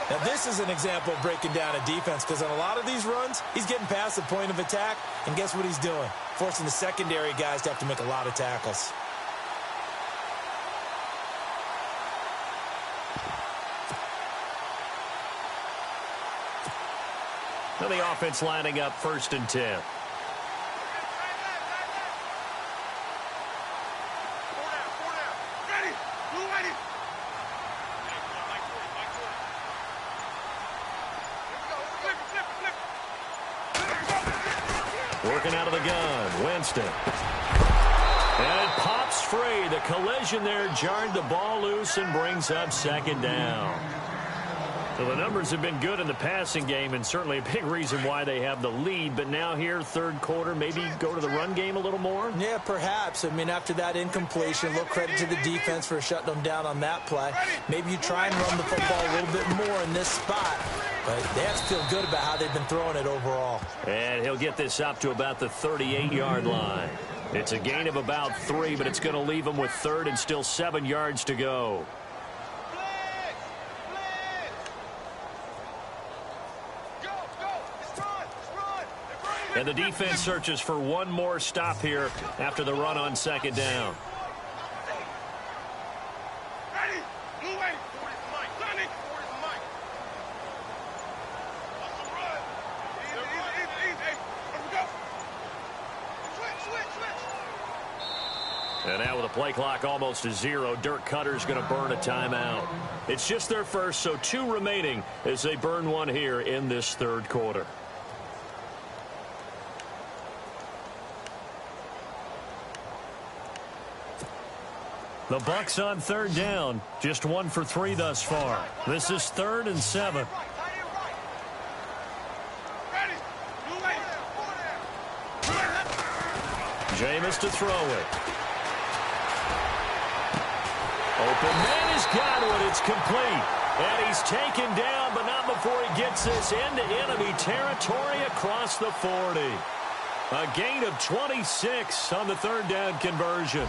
Speaker 3: Now, this is an example of breaking down a defense because on a lot of these runs, he's getting past the point of attack, and guess what he's doing? Forcing the secondary guys to have to make a lot of tackles.
Speaker 2: Now the offense lining up 1st and 10. Working out of the gun, Winston. And it pops free. The collision there jarred the ball loose and brings up 2nd down. So the numbers have been good in the passing game and certainly a big reason why they have the lead. But now here, 3rd quarter, maybe go to the run game a little more?
Speaker 3: Yeah, perhaps. I mean, after that incompletion, a little credit to the defense for shutting them down on that play. Maybe you try and run the football a little bit more in this spot. But they have to feel good about how they've been throwing it overall.
Speaker 2: And he'll get this up to about the 38-yard line. It's a gain of about 3, but it's going to leave them with 3rd and still 7 yards to go. And the defense searches for one more stop here after the run on 2nd down. And now with the play clock almost to 0, Dirk Cutter's going to burn a timeout. It's just their first, so 2 remaining as they burn one here in this 3rd quarter. The Bucs on 3rd down. Just 1 for 3 thus far. This is 3rd and 7. Jameis to throw it. Open man is Godwin. It's complete. And he's taken down, but not before he gets this into enemy territory across the 40. A gain of 26 on the 3rd down conversion.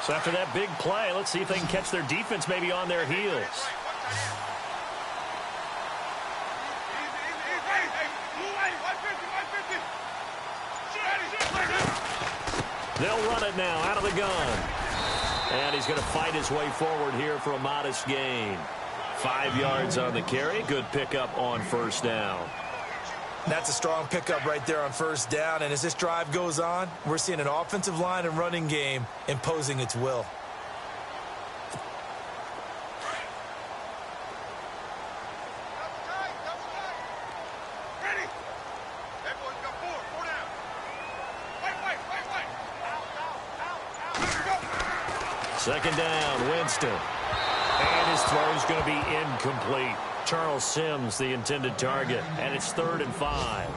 Speaker 2: So after that big play, let's see if they can catch their defense maybe on their heels. They'll run it now out of the gun. And he's going to fight his way forward here for a modest gain. 5 yards on the carry. Good pickup on 1st down.
Speaker 3: That's a strong pickup right there on 1st down. And as this drive goes on, we're seeing an offensive line and running game imposing its will.
Speaker 2: Second down, Winston. And his throw is going to be incomplete. Charles Sims, the intended target. And it's 3rd and 5.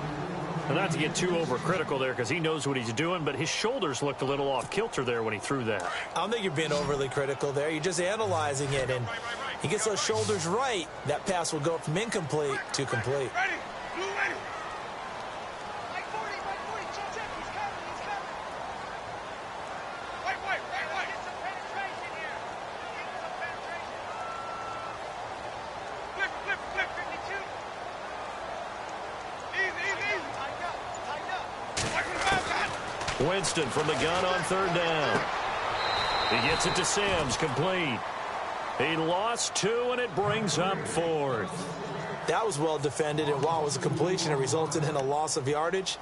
Speaker 2: And not to get too overcritical there because he knows what he's doing, but his shoulders looked a little off kilter there when he threw that.
Speaker 3: I don't think you're being overly critical there. You're just analyzing it, and he gets those shoulders right. That pass will go from incomplete to complete.
Speaker 2: Winston from the gun on third down. He gets it to Sims, complete. He lost 2, and it brings up 4th.
Speaker 3: That was well defended, and while it was a completion, it resulted in a loss of yardage.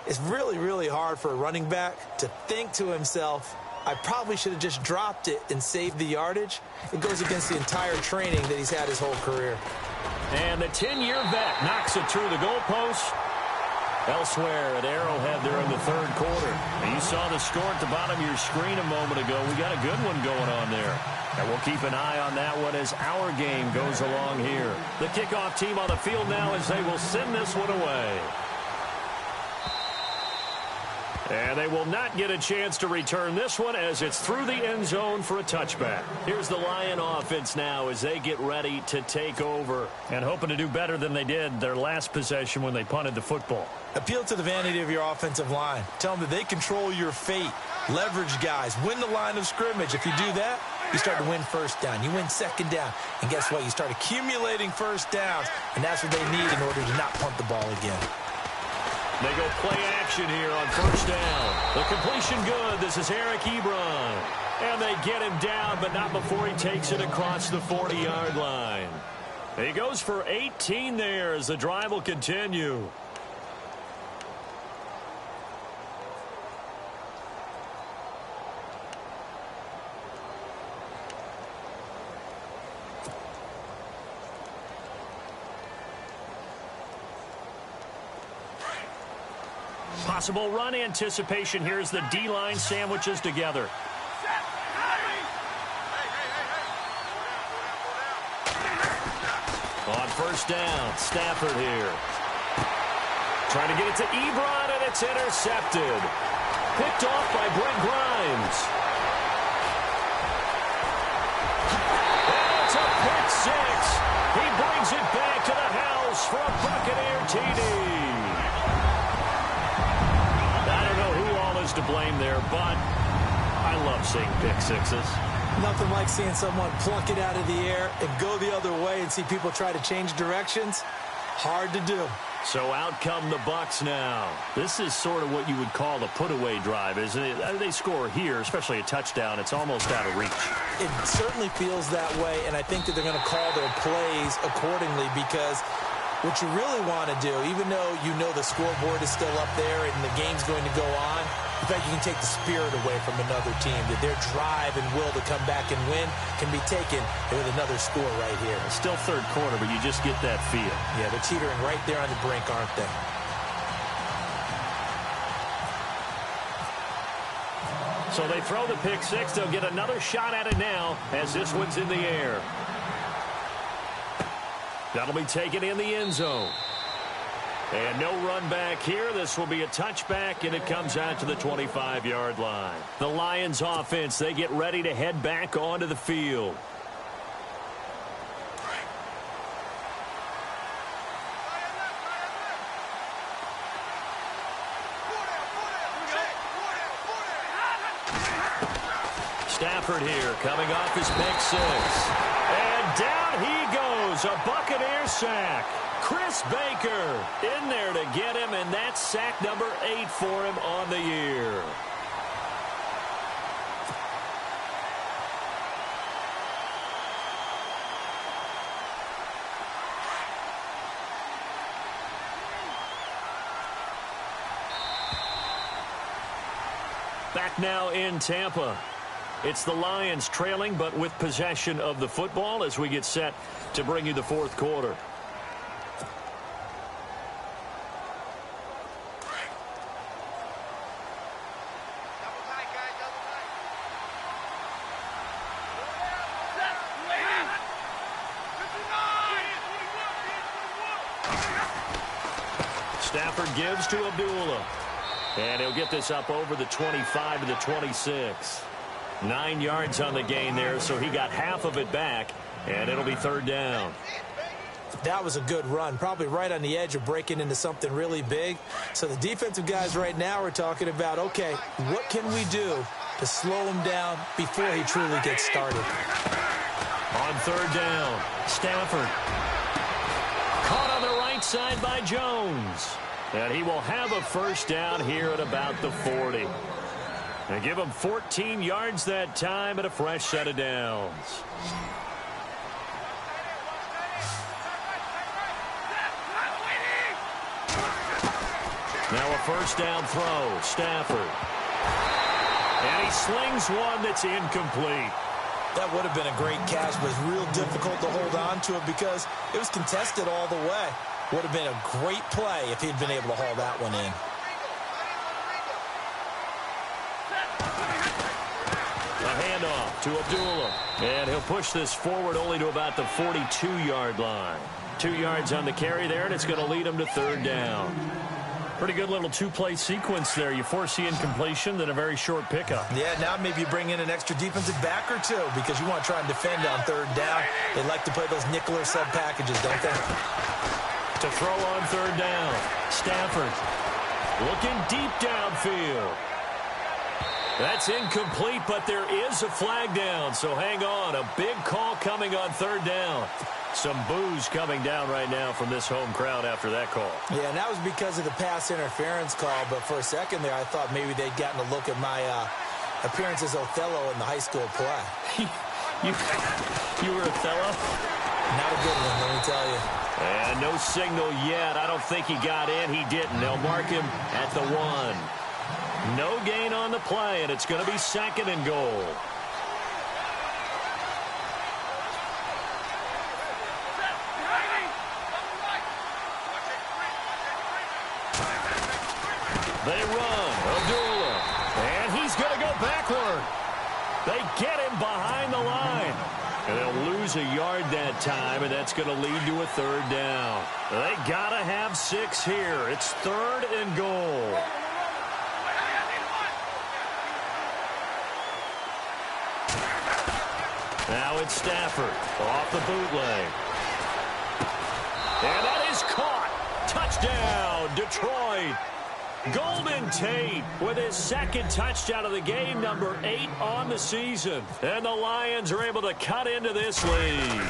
Speaker 3: It's really, really hard for a running back to think to himself, I probably should have just dropped it and saved the yardage. It goes against the entire training that he's had his whole career.
Speaker 2: And the 10-year vet knocks it through the goalpost. Elsewhere at Arrowhead there in the third quarter. And you saw the score at the bottom of your screen a moment ago. We got a good one going on there. And we'll keep an eye on that one as our game goes along here. The kickoff team on the field now as they will send this one away. And they will not get a chance to return this one as it's through the end zone for a touchback. Here's the Lion offense now as they get ready to take over. And hoping to do better than they did their last possession when they punted the football.
Speaker 3: Appeal to the vanity of your offensive line. Tell them that they control your fate. Leverage guys. Win the line of scrimmage. If you do that, you start to win first down. You win second down. And guess what? You start accumulating first downs. And that's what they need in order to not punt the ball again.
Speaker 2: They go play action here on first down. The completion good. This is Eric Ebron. And they get him down, but not before he takes it across the 40-yard line. He goes for 18 there as the drive will continue. Possible run anticipation. Here's the D-line sandwiches together. On first down, Stafford here. Trying to get it to Ebron, and it's intercepted. Picked off by Brent Grimes. And it's a pick six. He brings it back to the house for a Buccaneer TD. To blame there, but I love seeing pick sixes.
Speaker 3: Nothing like seeing someone pluck it out of the air and go the other way and see people try to change directions. Hard to do.
Speaker 2: So out come the Bucs now. This is sort of what you would call a put-away drive, isn't it? They score here, especially a touchdown. It's almost out of reach.
Speaker 3: It certainly feels that way, and I think that they're going to call their plays accordingly because what you really want to do, even though you know the scoreboard is still up there and the game's going to go on, in fact, you can take the spirit away from another team, that their drive and will to come back and win can be taken with another score right here.
Speaker 2: It's still third quarter, but you just get that feel.
Speaker 3: Yeah, they're teetering right there on the brink, aren't they?
Speaker 2: So they throw the pick six. They'll get another shot at it now as this one's in the air. That'll be taken in the end zone. And no run back here. This will be a touchback, and it comes out to the 25-yard line. The Lions offense, they get ready to head back onto the field. Stafford here coming off his pick six. And down he goes, a Buccaneer sack. Chris Baker in there to get him, and that's sack number 8 for him on the year. Back now in Tampa. It's the Lions trailing, but with possession of the football as we get set to bring you the fourth quarter. Stafford gives to Abdullah. And he'll get this up over the 25 to the 26. 9 yards on the gain there, so he got half of it back, and it'll be third down.
Speaker 3: That was a good run, probably right on the edge of breaking into something really big. So the defensive guys right now are talking about, okay, what can we do to slow him down before he truly gets started?
Speaker 2: On third down, Stafford. Caught on the right side by Jones. And he will have a first down here at about the 40. And give him 14 yards that time and a fresh set of downs. Now a first down throw. Stafford. And he slings one that's incomplete.
Speaker 3: That would have been a great catch, but it's real difficult to hold on to it because it was contested all the way. Would have been a great play if he'd been able to haul that one in.
Speaker 2: A handoff to Abdullah. And he'll push this forward only to about the 42-yard line. 2 yards on the carry there, and it's going to lead him to third down. Pretty good little two-play sequence there. You force the incompletion, then a very short pickup.
Speaker 3: Yeah, now maybe you bring in an extra defensive back or two because you want to try and defend on third down. They like to play those nickel or sub packages, don't they?
Speaker 2: To throw on third down. Stafford looking deep downfield. That's incomplete, but there is a flag down, so hang on. A big call coming on third down. Some boos coming down right now from this home crowd after that call.
Speaker 3: Yeah, and that was because of the pass interference call, but for a second there I thought maybe they'd gotten a look at my appearance as Othello in the high school play.
Speaker 2: You were Othello?
Speaker 3: Not a good one, let me tell you.
Speaker 2: And no signal yet. I don't think he got in. He didn't. They'll mark him at the 1. No gain on the play, and it's going to be second and goal. They run. Abdullah. And he's going to go backward. They get him behind the line. And they'll lose a yard that time, and that's going to lead to a third down. They got to have 6 here. It's third and goal. Now it's Stafford off the bootleg. And that is caught. Touchdown, Detroit. Golden Tate with his second touchdown of the game, number 8 on the season. And the Lions are able to cut into this lead.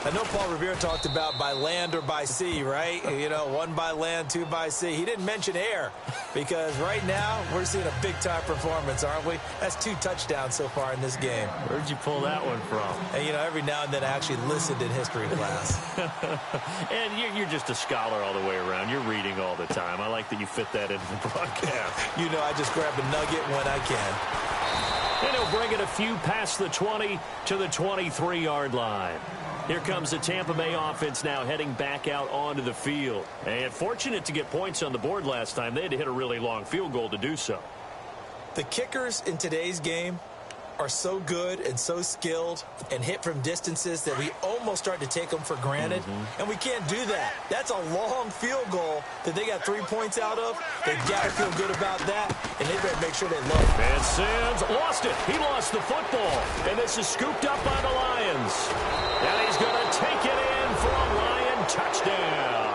Speaker 3: I know Paul Revere talked about by land or by sea, right? You know, 1 by land, 2 by sea. He didn't mention air because right now we're seeing a big-time performance, aren't we? That's 2 touchdowns so far in this game.
Speaker 2: Where'd you pull that one from?
Speaker 3: And, you know, every now and then I actually listened in history class.
Speaker 2: And you're just a scholar all the way around. You're reading all the time. I like that you fit that into the broadcast.
Speaker 3: You know, I just grab a nugget when I can.
Speaker 2: And he'll bring it a few past the 20 to the 23-yard line. Here comes the Tampa Bay offense now heading back out onto the field. And fortunate to get points on the board last time. They had to hit a really long field goal to do so.
Speaker 3: The kickers in today's game are so good and so skilled and hit from distances that we almost start to take them for granted. And we can't do that. That's a long field goal that they got 3 points out of. They've got to feel good about that, and they better make sure they love it.
Speaker 2: And Sims lost it. He lost the football. And this is scooped up by the Lions. And he's going to take it in for a Lion touchdown.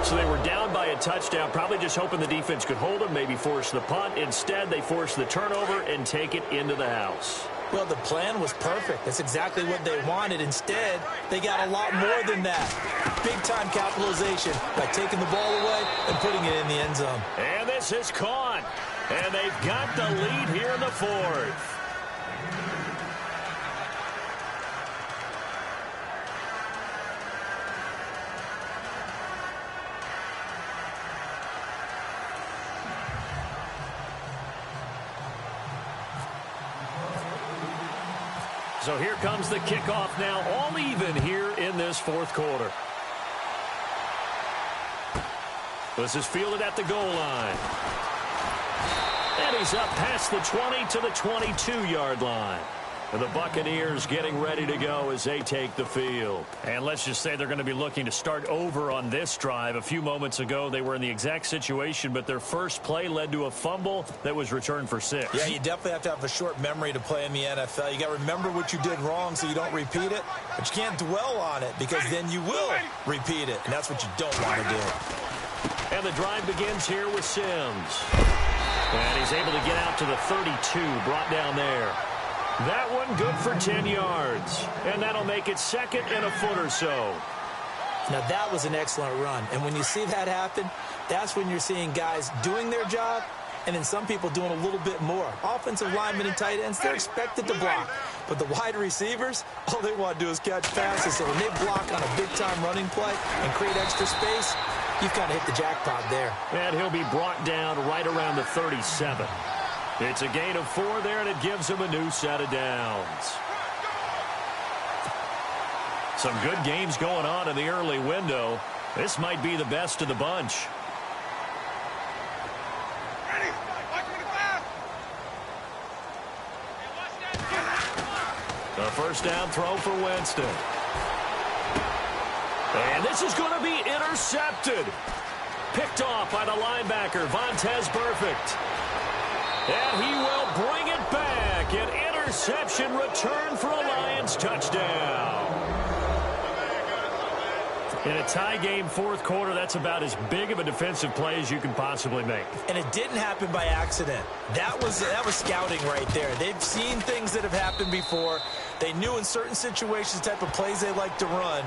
Speaker 2: So they were down by a touchdown, probably just hoping the defense could hold them, maybe force the punt. Instead, they force the turnover and take it into the house.
Speaker 3: Well, the plan was perfect. That's exactly what they wanted. Instead, they got a lot more than that. Big-time capitalization by taking the ball away and putting it in the end zone.
Speaker 2: And this is caught. And they've got the lead here in the 4th. So here comes the kickoff now, all even here in this 4th quarter. This is fielded at the goal line. And he's up past the 20 to the 22-yard line. And the Buccaneers getting ready to go as they take the field. And let's just say they're going to be looking to start over on this drive. A few moments ago, they were in the exact situation, but their first play led to a fumble that was returned for 6.
Speaker 3: Yeah, you definitely have to have a short memory to play in the NFL. You got to remember what you did wrong so you don't repeat it, but you can't dwell on it because then you will repeat it, and that's what you don't want to do.
Speaker 2: And the drive begins here with Sims. And he's able to get out to the 32, brought down there. That one good for 10 yards. And that'll make it second and a foot or so.
Speaker 3: Now, that was an excellent run. And when you see that happen, that's when you're seeing guys doing their job and then some people doing a little bit more. Offensive linemen and tight ends, they're expected to block. But the wide receivers, all they want to do is catch passes. So when they block on a big-time running play and create extra space, you've kind of hit the jackpot there.
Speaker 2: And he'll be brought down right around the 37. It's a gain of 4 there, and it gives him a new set of downs. Some good games going on in the early window. This might be the best of the bunch. The first down throw for Winston. And this is going to be intercepted. Picked off by the linebacker, Vontaze Burfict. And he will bring it back. An interception return for a Lions touchdown. In a tie game fourth quarter, that's about as big of a defensive play as you can possibly make.
Speaker 3: And it didn't happen by accident. That was scouting right there. They've seen things that have happened before. They knew in certain situations the type of plays they like to run,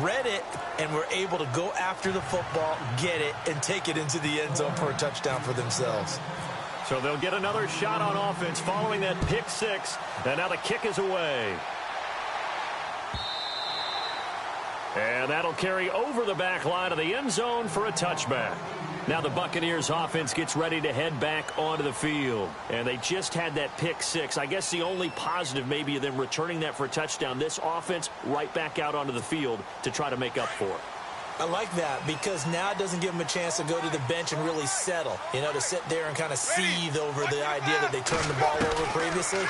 Speaker 3: read it, and were able to go after the football, get it, and take it into the end zone for a touchdown for themselves.
Speaker 2: So they'll get another shot on offense following that pick six. And now the kick is away. And that'll carry over the back line of the end zone for a touchback. Now the Buccaneers offense gets ready to head back onto the field. And they just had that pick six. I guess the only positive maybe of them returning that for a touchdown. This offense right back out onto the field to try to make up for it.
Speaker 3: I like that because now it doesn't give them a chance to go to the bench and really settle. You know, to sit there and kind of seethe over the idea that they turned the ball over previously.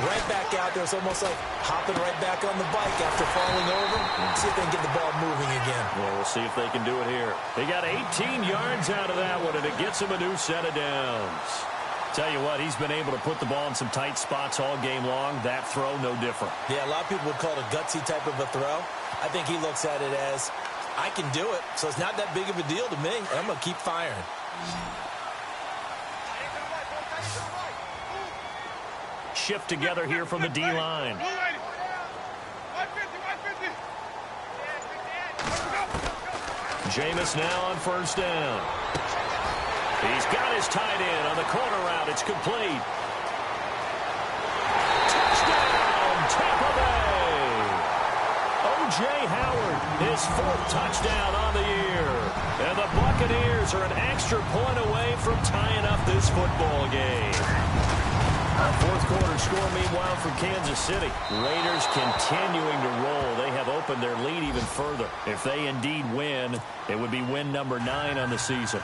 Speaker 3: Right back out there. It's almost like hopping right back on the bike after falling over. See if they can get the ball moving again.
Speaker 2: Well, we'll see if they can do it here. They got 18 yards out of that one, and it gets them a new set of downs. Tell you what, he's been able to put the ball in some tight spots all game long. That throw, no different.
Speaker 3: Yeah, a lot of people would call it a gutsy type of a throw. I think he looks at it as, I can do it, so it's not that big of a deal to me, and I'm going to keep firing.
Speaker 2: Shift together here from the D-line. Jameis now on first down. He's got his tight end on the corner route. It's complete. Touchdown, Tampa Bay. O.J. Howard, his 4th touchdown on the year. And the Buccaneers are an extra point away from tying up this football game. Our fourth quarter score, meanwhile, from Kansas City. Raiders continuing to roll. They have opened their lead even further. If they indeed win, it would be win number 9 on the season.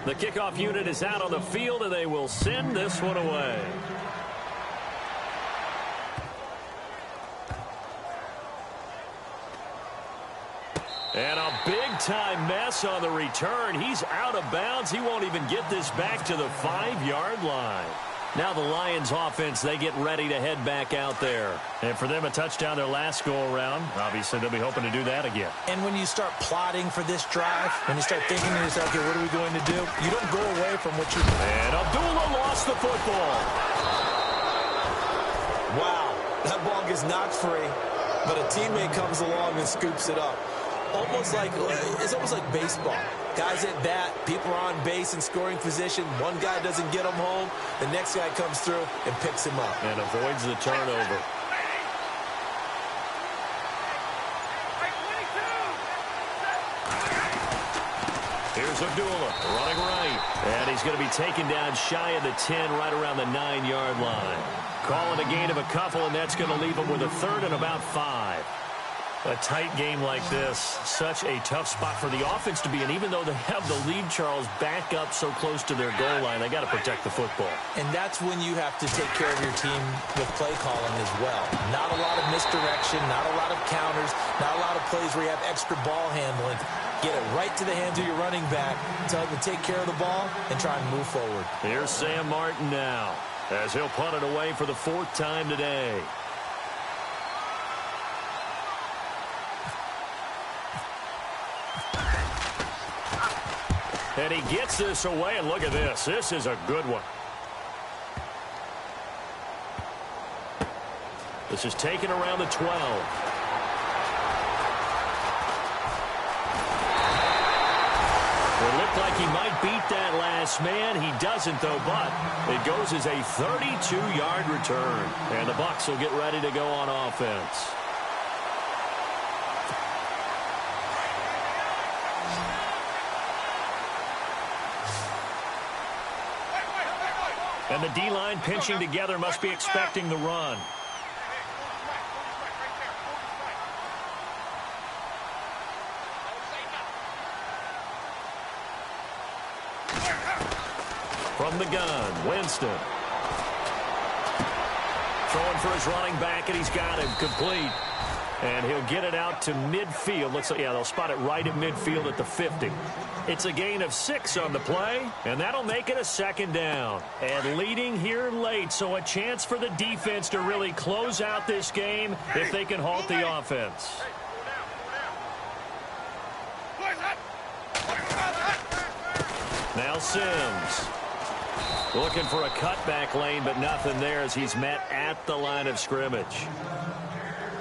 Speaker 2: The kickoff unit is out on the field, and they will send this one away. And a big-time mess on the return. He's out of bounds. He won't even get this back to the 5-yard line. Now the Lions offense, they get ready to head back out there. And for them, a touchdown their last go-around. Obviously, they'll be hoping to do that again.
Speaker 3: And when you start plotting for this drive, when you start thinking to yourself, okay, what are we going to do? You don't go away from what you...
Speaker 2: And Abdullah lost the football.
Speaker 3: Wow, that ball gets knocked free, but a teammate comes along and scoops it up. It's almost like baseball. Guys at bat, people are on base in scoring position. One guy doesn't get him home. The next guy comes through and picks him up.
Speaker 2: And avoids the turnover. Here's Abdullah running right. And he's going to be taken down shy of the 10, right around the 9-yard line. Calling a gain of a couple, and that's going to leave him with a 3rd and about 5. A tight game like this, such a tough spot for the offense to be in. Even though they have the lead, Charles, back up so close to their goal line, they got to protect the football.
Speaker 3: And that's when you have to take care of your team with play calling as well. Not a lot of misdirection, not a lot of counters, not a lot of plays where you have extra ball handling. Get it right to the hands of your running back, tell him to take care of the ball, and try and move forward.
Speaker 2: Here's Sam Martin now, as he'll punt it away for the 4th time today. And he gets this away, and look at this. This is a good one. This is taken around the 12. this man? He doesn't, though, but it goes as a 32-yard return. And the Bucs will get ready to go on offense. And the D-line pinching together must be expecting the run. From the gun, Winston. Throwing for his running back, and he's got him complete. And he'll get it out to midfield. Looks like, yeah, they'll spot it right at midfield at the 50. It's a gain of 6 on the play, and that'll make it a second down. And leading here late, so a chance for the defense to really close out this game if they can halt the offense. Now Sims. Looking for a cutback lane, but nothing there as he's met at the line of scrimmage.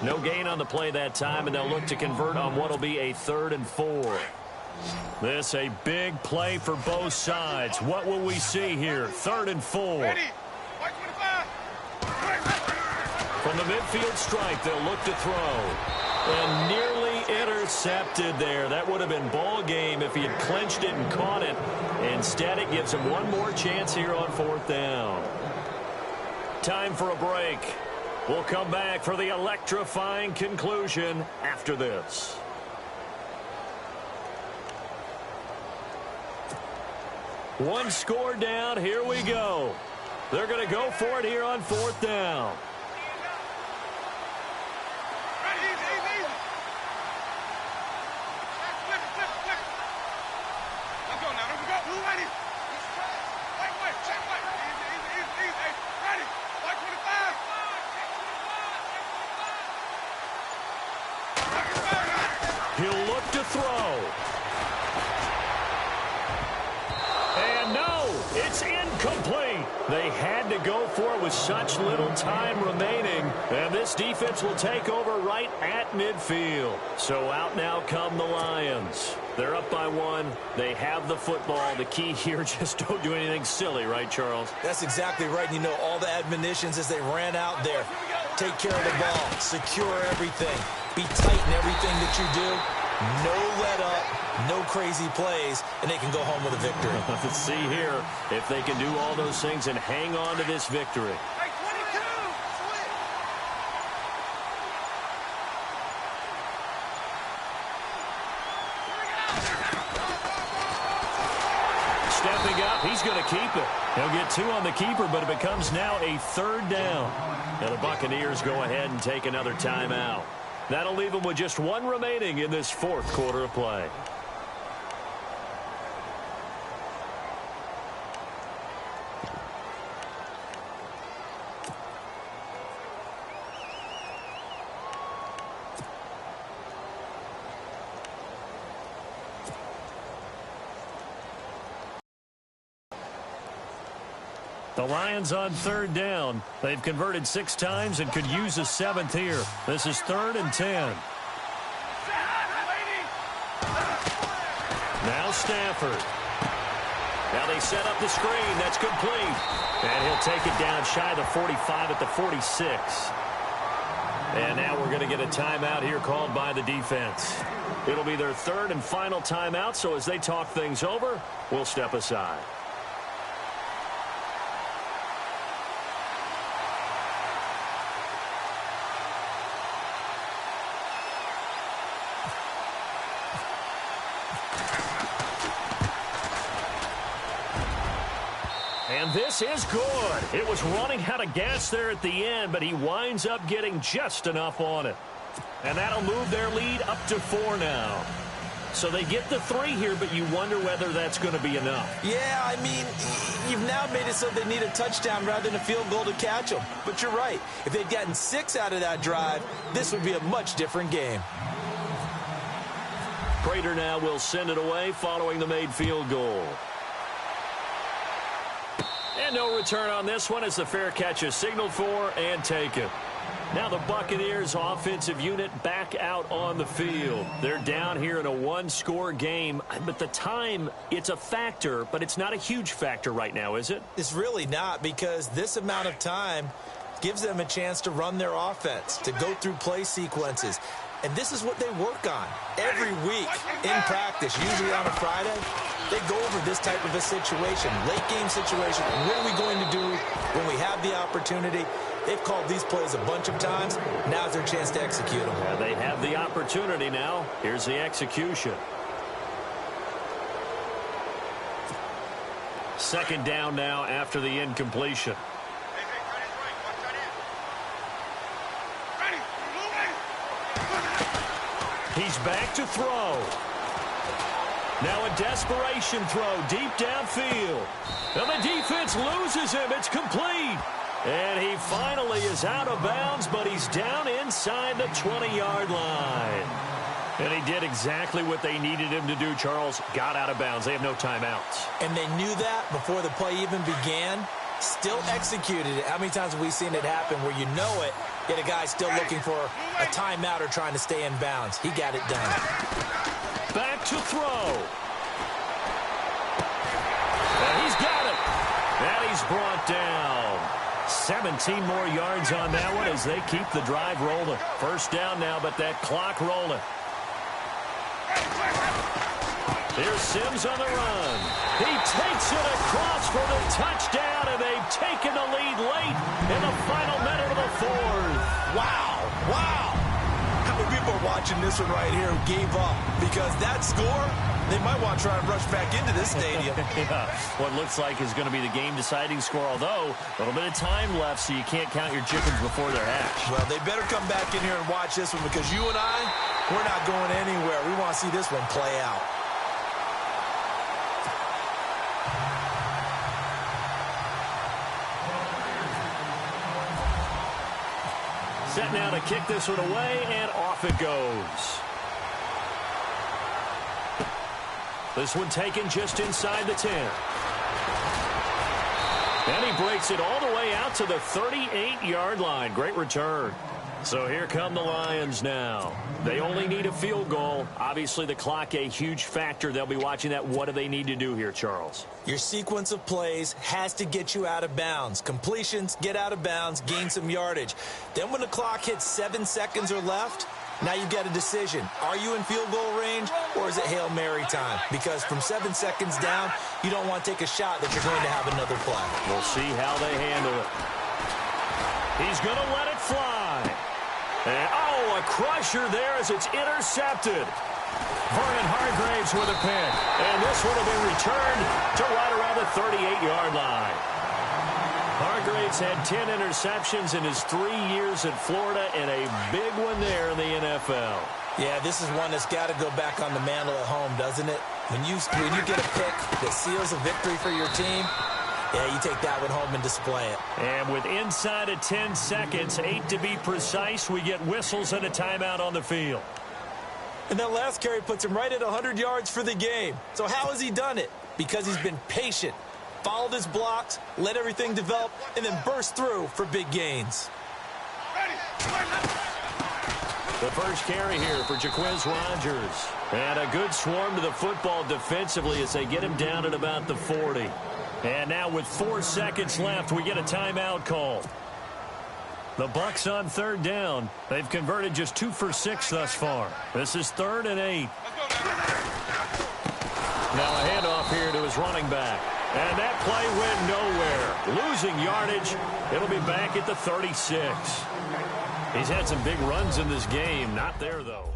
Speaker 2: No gain on the play that time, and they'll look to convert on what will be a 3rd and 4. This a big play for both sides. What will we see here? 3rd and 4. From the midfield stripe, they'll look to throw. And nearly intercepted there. That would have been ball game if he had clinched it and caught it. Instead, it gives him one more chance here on 4th down. Time for a break. We'll come back for the electrifying conclusion after this. One score down. Here we go. They're going to go for it here on 4th down. He'll look to throw. And no, it's incomplete. They had to go for it with such little time remaining. And this defense will take over right at midfield. So out now come the Lions. They're up by 1. They have the football. The key here, just don't do anything silly, right, Charles?
Speaker 3: That's exactly right. You know, all the admonitions as they ran out there. Take care of the ball. Secure everything. Be tight in everything that you do. No let up, no crazy plays, and they can go home with a victory.
Speaker 2: Let's see here if they can do all those things and hang on to this victory. Stepping up, he's going to keep it. He'll get 2 on the keeper, but it becomes now a 3rd down. Now the Buccaneers go ahead and take another timeout. That'll leave them with just 1 remaining in this 4th quarter of play. The Lions on 3rd down. They've converted 6 times and could use a 7th here. This is 3rd and 10. Now Stafford. Now they set up the screen. That's complete. And he'll take it down shy of the 45 at the 46. And now we're going to get a timeout here called by the defense. It'll be their 3rd and final timeout, so as they talk things over, we'll step aside. And this is good. It was running out of gas there at the end, but he winds up getting just enough on it. And that'll move their lead up to 4 now. So they get the 3 here, but you wonder whether that's going to be enough.
Speaker 3: Yeah, I mean, you've now made it so they need a touchdown rather than a field goal to catch them. But you're right. If they'd gotten 6 out of that drive, this would be a much different game.
Speaker 2: Prater now will send it away following the made field goal. And no return on this one as the fair catch is signaled for and taken. Now the Buccaneers offensive unit back out on the field. They're down here in a one-score game, but the time, it's a factor, but it's not a huge factor right now, is it?
Speaker 3: It's really not, because this amount of time gives them a chance to run their offense, to go through play sequences. And this is what they work on every week in practice, usually on a Friday. They go over this type of a situation, late game situation. What are we going to do when we have the opportunity? They've called these plays a bunch of times. Now's their chance to execute them.
Speaker 2: Yeah, they have the opportunity now. Here's the execution. Second down now after the incompletion. He's back to throw. Now a desperation throw deep downfield. And the defense loses him. It's complete. And he finally is out of bounds, but he's down inside the 20-yard line. And he did exactly what they needed him to do, Charles. Got out of bounds. They have no timeouts.
Speaker 3: And they knew that before the play even began. Still executed it. How many times have we seen it happen where you know it, yet a guy still looking for a timeout or trying to stay in bounds? He got it done.
Speaker 2: Back to throw. And he's got it. And he's brought down. 17 more yards on that one as they keep the drive rolling. First down now, but that clock rolling. Here's Sims on the run. He takes it across for the touchdown, and they've taken the lead late in the final minute of the fourth.
Speaker 3: Wow. Wow. How many people are watching this one right here who gave up? Because that score, they might want to try and rush back into this stadium.
Speaker 2: Yeah, what looks like is going to be the game-deciding score, although a little bit of time left, so you can't count your chickens before they're hatched.
Speaker 3: Well, they better come back in here and watch this one, because you and I, we're not going anywhere. We want to see this one play out.
Speaker 2: Set now to kick this one away, and off it goes. This one taken just inside the 10. And he breaks it all the way out to the 38-yard line. Great return. So here come the Lions now. They only need a field goal. Obviously, the clock a huge factor. They'll be watching that. What do they need to do here, Charles?
Speaker 3: Your sequence of plays has to get you out of bounds. Completions, get out of bounds, gain some yardage. Then when the clock hits 7 seconds or left, now you've got a decision. Are you in field goal range, or is it Hail Mary time? Because from 7 seconds down, you don't want to take a shot that you're going to have another play.
Speaker 2: We'll see how they handle it. He's going to let it fly. And, oh, a crusher there as it's intercepted. Vernon Hargreaves with a pick. And this one will be returned to right around the 38-yard line. Hargreaves had 10 interceptions in his 3 years in Florida, and a big one there in the NFL.
Speaker 3: Yeah, this is one that's got to go back on the mantle at home, doesn't it? When you get a pick that seals a victory for your team, yeah, you take that one home and display it.
Speaker 2: And with inside of 10 seconds, 8 to be precise, we get whistles and a timeout on the field.
Speaker 3: And that last carry puts him right at 100 yards for the game. So how has he done it? Because he's been patient, followed his blocks, let everything develop, and then burst through for big gains.
Speaker 2: The first carry here for Jaquiz Rogers. And a good swarm to the football defensively as they get him down at about the 40. And now with 4 seconds left, we get a timeout call. The Bucs on third down. They've converted just 2 for 6 thus far. This is 3rd and 8. Now a handoff here to his running back. And that play went nowhere. Losing yardage. It'll be back at the 36. He's had some big runs in this game. Not there, though.